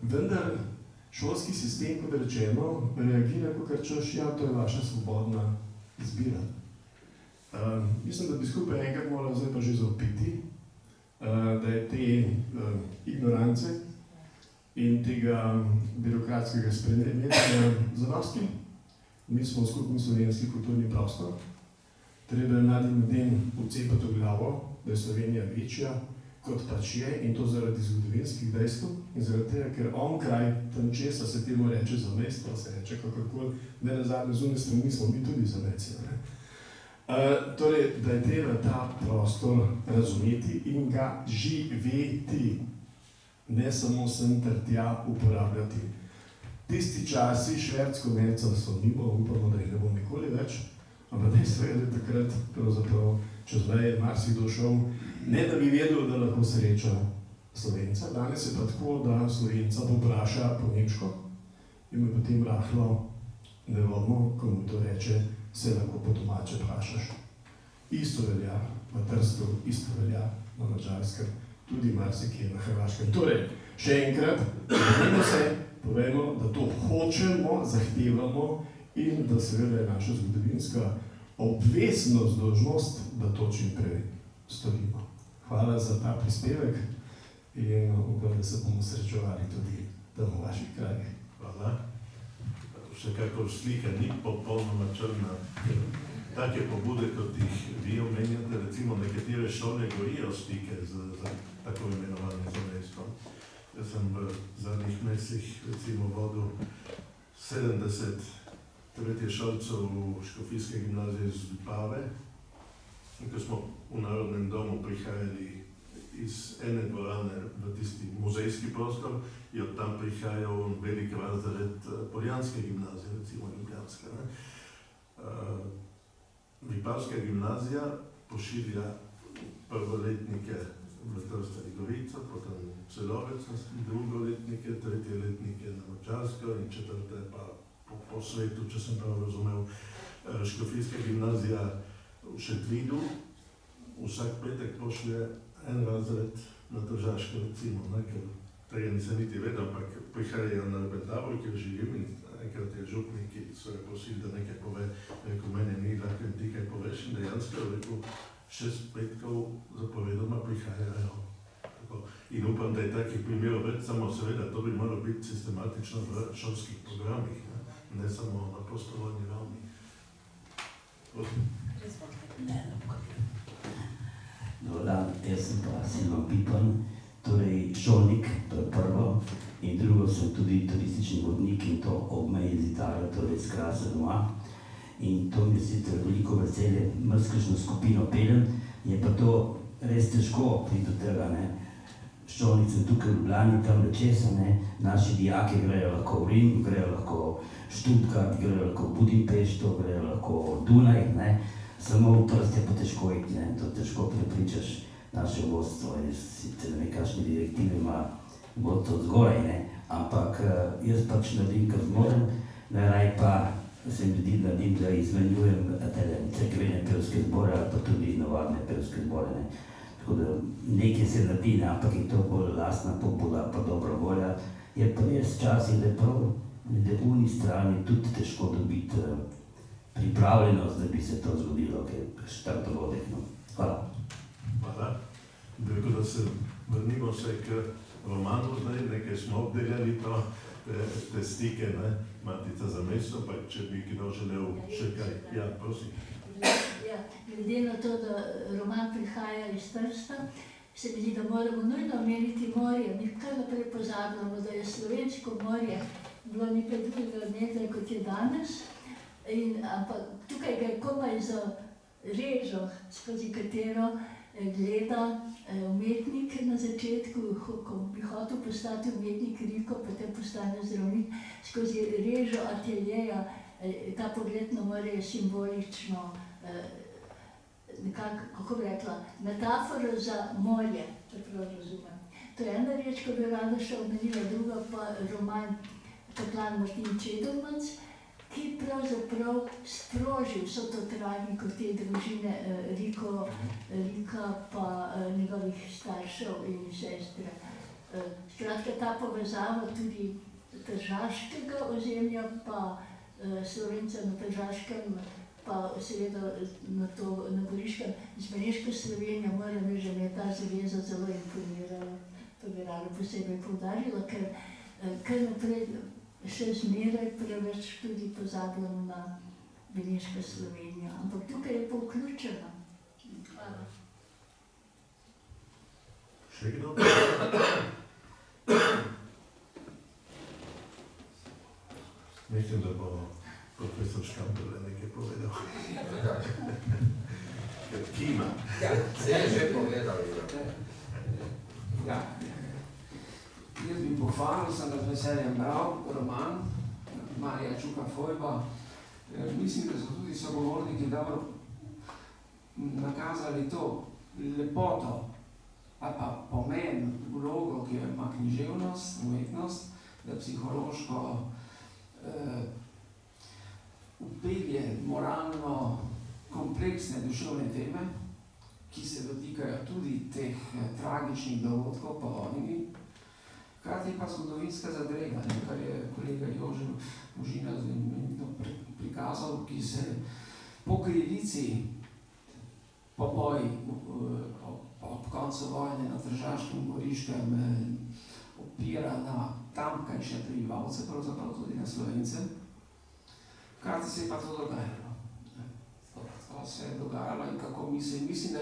Vendar šolski sistem, kot rečeno, reagira, kakor češ, ja, to je vaša svobodna izbira. Mislim, da bi skupaj enkrat morali zdaj pa že zaupiti, da je te ignorance in tega birokratskega sprenevedanja zadosti. Mi smo skupni slovenski kulturni prostor. Treba je mladim ljudem vcepati v glavo, da je Slovenija večja, kot pač je, in to zaradi zgodovinskih dejstev in zaradi tega, ker onkraj tam česa se temu reče zamejstvo, se reče kakorkoli, ne nazadnje zunaj strani smo mi tudi zamejci. Torej, da je treba ta prostor razumeti in ga živeti, ne samo sem ter tja uporabljati. Tisti časi šverc-komercev so mimo, upamo, da jih ne bo nikoli več, ampak dejstvo je, da takrat pravzaprav čez meje marsikdo šel, ne da bi vedel, da lahko sreča Slovenca. Danes je pa tako, da Slovenca povpraša po nemško in me potem rahlo nerodno, ko mu to reče, se lahko po domače vprašaš. Isto velja v Trstu, isto velja na Madžarskem, tudi marsikje na Hrvaškem. Torej, še enkrat, povejmo, da to hočemo, zahtevamo in da seveda je naša zgodovinska obveznost, dolžnost, da to čim prej storimo. Hvala za ta prispevek in upam, da se bomo srečevali tudi tam v vaših krajih. Hvala. Vsekakor slika ni popolnoma črna. Take pobude, kot jih vi omenjate, recimo nekatere šole gojijo stike z tako imenovanim zamejstvom. Jaz sem v zadnjih mesecih recimo vodil 70 tretješolcev Škofijske gimnazije iz Vipave. In ko smo v Narodnem domu prihajali iz ene dvorane v tisti muzejski prostor, je od tam prihajal velik razred Poljanske gimnazije, recimo Ljubljanska. Vipavska gimnazija pošilja prvoletnike v Trsta in Gorico, potem Celovec, drugoletnike, tretjeletnike na Madžarsko in četrte pa po svetu, če sem prav razumel. Škofijska gimnazija v Šentvidu vsak petek pošlje en razred na Tržaško, recimo, ker tega nisem niti vedel, ampak prihajajo na Rebentavor, kjer živim in enkrat je župnik, ki so ga prosili, da nekaj pove, rekel, meni ni lahko in ti kaj poveš in dejansko, rekel, 6 petkov zapovedoma prihajajo. In upam, da je takih primerov več, samo seveda to bi malo biti sistematično v šolskih programih, ne samo na prostovoljni ravni. Dobar dan, jaz sem pa Silvan Pipan, torej šolnik, to je prvo, in drugo sem tudi turistični vodnik in to ob meji z Italijo, torej z Krasa doma. In to mi je sicer veliko veselje, mrzkešno skupino peljem, je pa to res težko priti do tega, ne. Šolnik sem tukaj v Ljubljani, tam česa, ne, naši dijaki grejo lahko v Rim, grejo lahko v Stuttgart, grejo lahko v Budimpešto, grejo lahko v Dunaj, ne. Samo v Trst je pa težko iti, ne, to težko prepričaš naše vodstvo, sicer ne kakšne direktive ima vodstvo od zgoraj, ne, ampak jaz pač naredim, kar zmorem, najraj pa se mi zdi naredim, da izmenjujem cerkvene pevske zbore ali pa tudi navadne pevske zbore, ne. Tako da nekaj se naredi, ne, ampak je to bolj lastna pobuda pa dobra volja. Je pa res včasih, da je prav na uni strani tudi težko dobiti pripravljenost, da bi se to zgodilo, ker je tak dogodek, no. Hvala. Hvala. Bi rekel, da se vrnimo se k romanu zdaj, nekaj smo obdeljali to, te stike, ne, Matica za mesto, pa če bi kdo želel še kaj. Ja, prosim. Ja, glede na to, da roman prihaja iz Trsta, se mi zdi, da moramo nujno omeniti morje. Mi kar naprej pozabljamo, da je slovensko morje bilo nekaj drugega nekaj, kot je danes. Ampak tukaj ga je komaj za režo, skozi katero gleda umetnik na začetku, ko bi hotel postati umetnik Riko, potem postane zdravnik, skozi režo ateljeja. Ta pogled na morje je simbolično, nekako, kako bi rekla, metafora za morje, čeprav razumem. To je ena reč, ko bi rada še omenila, druga pa roman Kaplan Martin Čedomec, ki pravzaprav sproži vso to tragiko te družine Rika pa njegovih staršev in sestre. Skratka, ta povezava tudi tržaškega ozemlja pa Slovenca na Tržaškem, pa seveda na Goriškem, z Beneško Slovenijo, moram reči, da me je ta zaveza zelo imponirala. To bi rada posebej poudarila, ker kar naprej še zmeraj preveč tudi pozabljamo na Beneško Slovenijo, ampak tukaj je pa vključena. Hvala. Še kdo? Mislim, da bo profesor Škampele nekaj povedal. Kima. Ja, se je že povedal. Ja. Jaz bi pohvalil, sem ga z veseljem bral, roman Marija Čuka Fojba. Mislim, da so tudi sogovorniki dobro nakazali to lepoto ali pa pomen, vlogo, ki jo ima književnost, umetnost, da psihološko vpelje moralno kompleksne duševne teme, ki se dotikajo tudi teh tragičnih dogodkov po vojni. Hkrati pa zgodovinska zadrega, kar je kolega Jože Možina prikazal, ki se po krivici, po boji ob koncu vojne na Tržaškem, Goriškem opira na tamkajšnje prebivalce, pravzaprav tudi na Slovence. Hkrati se je pa to dogajalo. To se je dogajalo in kako mislim, da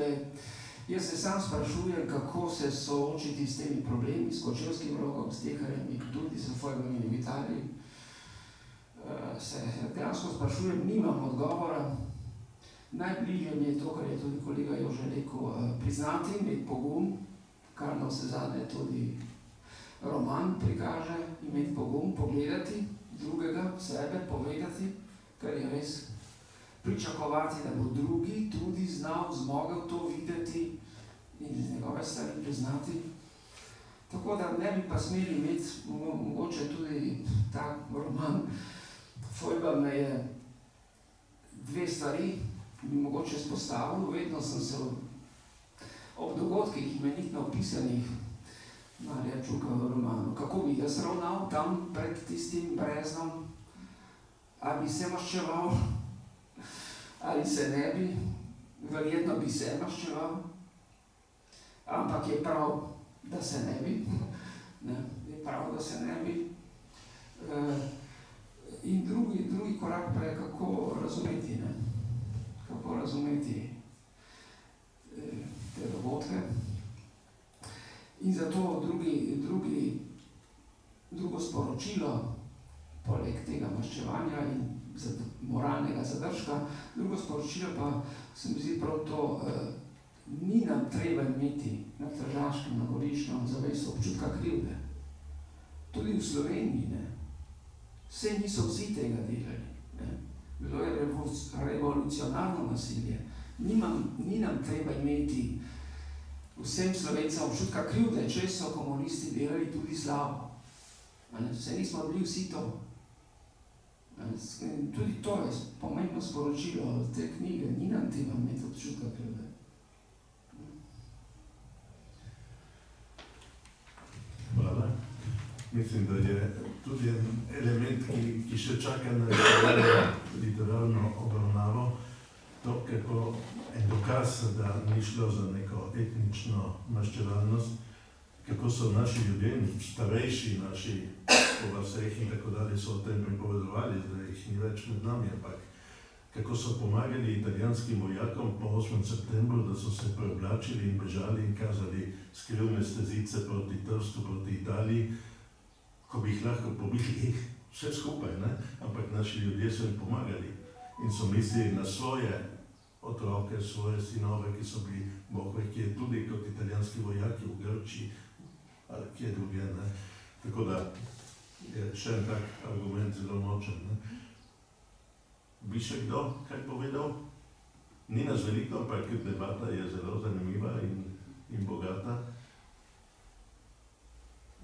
Jaz se sam sprašujem, kako se soočiti s temi problemi, s Kočevskim rogom, s teharjem, tudi s fojbami v Italiji. Se dejansko sprašujem, nimam odgovora. Najbližje mi je to, kar je tudi kolega Jože rekel, priznati, imeti pogum, kar na vse zadnje tudi roman prikaže, imeti pogum, pogledati drugega, sebe, povedati, kar je res pričakovati, da bo drugi tudi znal, zmogel to videti in iz njegove strani priznati. Tako da ne bi pa smeli imeti, mogoče tudi ta roman, Fojba me je dve stvari, bi mogoče spostavil, vedno sem se ob dogodkih imenitno opisanih Marija Čuka v romanu, kako bi jaz ravnal tam pred tistim breznom, ali bi se maščeval, ali se ne bi, verjetno bi se maščeval, ampak je prav, da se ne bi, je prav, da se ne bi. In drugi korak pa je, kako razumeti, kako razumeti te dogodke. In zato drugo sporočilo, poleg tega maščevanja in moralnega zadržka, drugo sporočilo pa se mi zdi prav to, ni nam treba imeti na Tržaškem, na Goriškem zavest občutka krivde. Tudi v Sloveniji, vse niso vsi tega delali. Bilo je revolucionarno nasilje. Ni nam treba imeti vsem Slovencem občutka krivde, če so komunisti delali tudi slabo. Vse nismo bili vsi to. Tudi to je pomembno sporočilo te knjige, ni nam treba imeti občutka krivde. Hvala. Mislim, da je tudi en element, ki še čaka na literarno obravnavo, to, kako en dokaz, da ni šlo za neko etnično maščevalnost, kako so naši ljudje, starejši naši po vaseh in tako dalje, so o tem pripovedovali, da jih ni več med nami, ampak kako so pomagali italijanskim vojakom po 8. septembru, da so se preoblačili in bežali in kazali skrivne stezice proti Trstu, proti Italiji, ko bi jih lahko pobili vse skupaj, ampak naši ljudje so jim pomagali in so mislili na svoje otroke, svoje sinove, ki so bili bogve, ki je tudi kot italijanski vojaki v Grčiji ali kje druge. Tako da je še en tak argument zelo močen. Bi še kdo kaj povedal? Ni nas veliko, ampak debata je zelo zanimiva in bogata.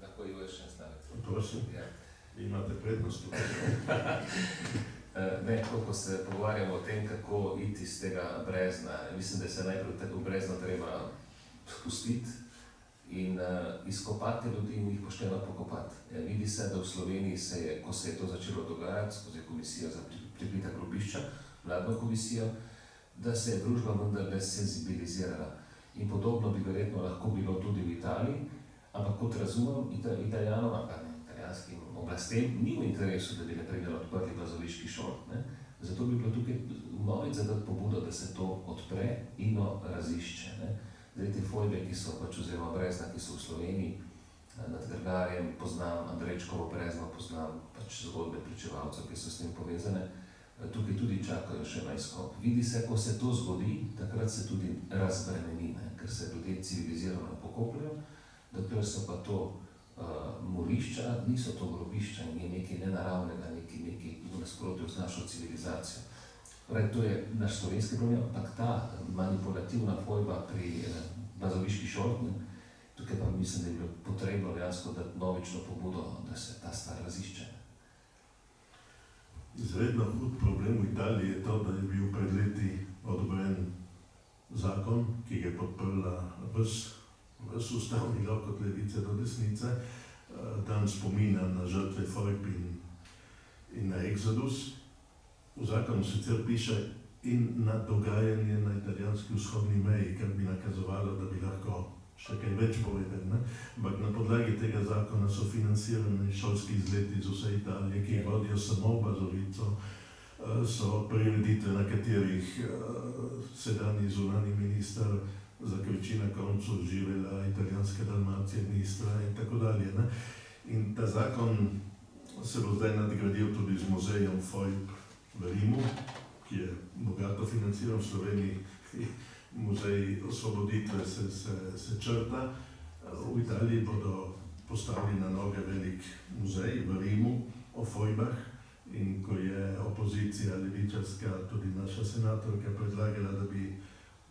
Lahko jo je še stavek. Prosim, imate prednost tukaj. Ne, ko se pogovarjamo o tem, kako iti iz tega brezna, mislim, da se najprej v brezno treba spustiti in izkopati ljudi in jih pošteno pokopati. Vidi se, da v Sloveniji ko se je to začelo dogajati skozi komisijo za prikritja grobišča, vladno komisijo, da se je družba vendarle senzibilizirala. In podobno bi verjetno lahko bilo tudi v Italiji, ampak kot razumem, Italijanom, italijanskim oblastem ni v interesu, da bi naprej odprli bazoviški šol. Zato bi bilo tukaj vnovič zadati pobudo, da se to odpre in razišče. Zdaj te fojbe, ki so oziroma brezna, ki so v Sloveniji, nad Grgarjem poznam, Andrejčkovo brezno poznam, zgodbe pričevalcev, ki so s tem povezane, tukaj tudi čakajo še na izkop. Vidi se, ko se to zgodi, takrat se tudi razbremeni, ker se ljudje civilizirano pokopljajo, dokler so pa to morišča, niso to grobišča in je nekaj nenaravnega, nekaj v nasprotju z našo civilizacijo. To je naš slovenski problem, ampak ta manipulativna fojba pri bazoviški šoli, tukaj pa mislim, da je bilo potrebno dejansko dati novično pobudo, da se ta stvar razišče. Izredno hud problem v Italiji je to, da je bil pred leti odobren zakon, ki je podprla ves ustavni lok od levice do desnice, dan spomina na žrtve fojb in na Exodus. V zakonu sicer piše in na dogajanje na italijanski vzhodni meji, kar bi nakazovalo, da bi lahko še kaj več povedali. Ampak na podlagi tega zakona so financirani šolski izleti z vse Italije, ki vodijo samo v Bazovico, so prireditve, na katerih sedanji zunanji minister za Krči na koncu živela italijanska Dalmacija in Istra in tako dalje. Ne? In ta zakon se bo zdaj nadgradil tudi z muzejem Foyb v Rimu, ki je bogato financiran v Sloveniji. Muzej osvoboditve se črta. V Italiji bodo postavili na noge velik muzej v Rimu o Foybah. In ko je opozicija levičarska, tudi naša senatorka, predlagala, da bi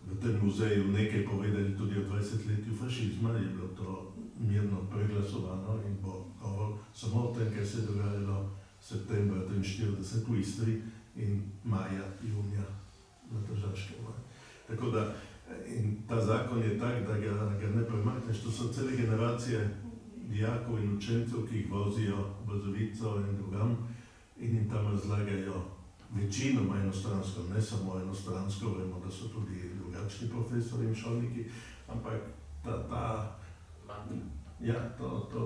v tem muzeju nekaj povedali tudi o 20-letju fašizma, je bilo to mirno preglasovano in bo govor samo o tem, kaj se je dogajalo septembra 1943 v Istri in maja, junija na Tržaškem. Tako da, in ta zakon je tak, da ga ne premakneš. To so cele generacije dijakov in učencev, ki jih vozijo v Zovico in drugam in jim tam razlagajo večinoma enostransko, ne samo enostransko, vemo, da so tudi drugačni profesori in šolniki, ampak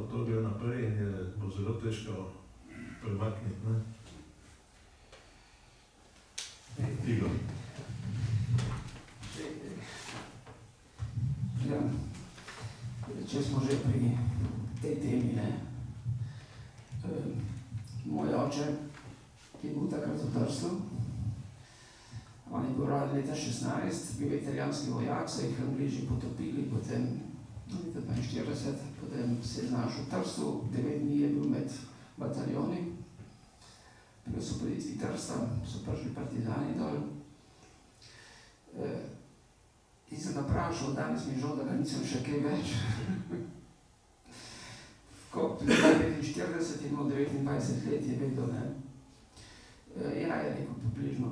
to gre naprej in bo zelo težko premakniti. Igor. Ja, če smo že pri tej temi, moj oče je bil takrat v Trstu, on je bil rojen leta 16, bil je italijanski vojak, so jih Angleži potopili, potem leta 42, potem se je znašel v Trstu, 9 dni je bil med bataljoni, pri osvoboditvi Trsta so prišli partizani dol. In sem naprašal, danes mi je žal, da ga nisem še kaj več. Ko pri 49 in 29 let je vedel, je rekel približno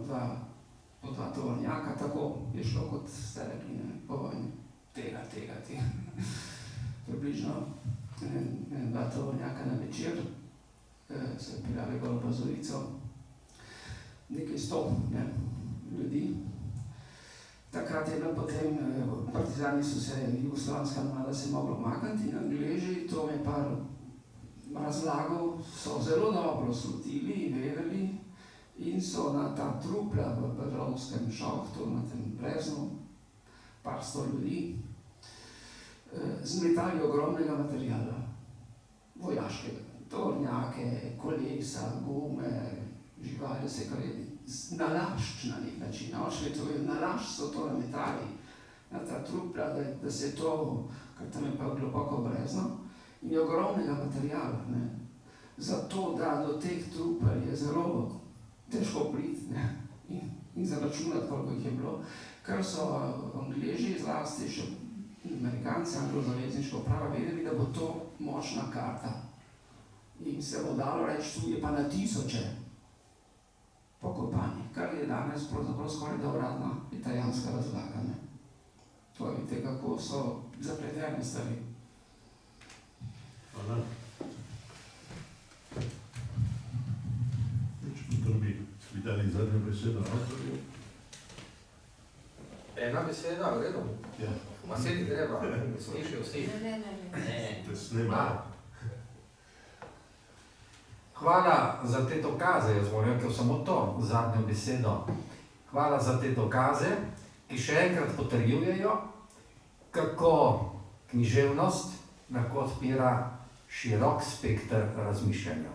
po 2 tovornjaka, tako je šlo, kot ste rekli, po vojni, tega. Približno 2 tovornjaka na večer, se je prijavil gor v Zovico, nekaj 100 ljudi. Takrat je bilo potem, partizani so se, jugoslovanska armada se mogla umakniti in Angleži, to mi je par razlagal, so zelo dobro slutili, vedeli in so na ta trupla v Berlovskem šahtu, na tem breznu, par 100 ljudi, zmetali ogromnega materijala, vojaškega, tornjake, kolesa, gume, živali, vse kar je nalašč na nek način, nalašč so to nametali na ta trupla, da se to, kar tam je pa globoko brezno, in je ogromnega materijala. Zato, da do teh trupel je zelo težko priti in zaračunati, koliko jih je bilo, ker so Angleži, zlasti še Amerikanci, anglo-zavezniška uprava, vedeli, da bo to močna karta. In se bo dalo reči, tu je pa na tisoče pokopani, kar je danes pravzaprav skoraj da uradna italijanska razlaga. To vidite, kako so zapletene stvari. Hvala. Potem bi dali zadnjo besedo avtorju. Ena beseda, v redu? Ja. Ma sedi treba, slišijo vsi. Ne. Te snema. Hvala za te dokaze, jaz bom rekel samo to, zadnjo besedo. Hvala za te dokaze, ki še enkrat potrjujejo, kako književnost lahko odpira širok spekter razmišljanja.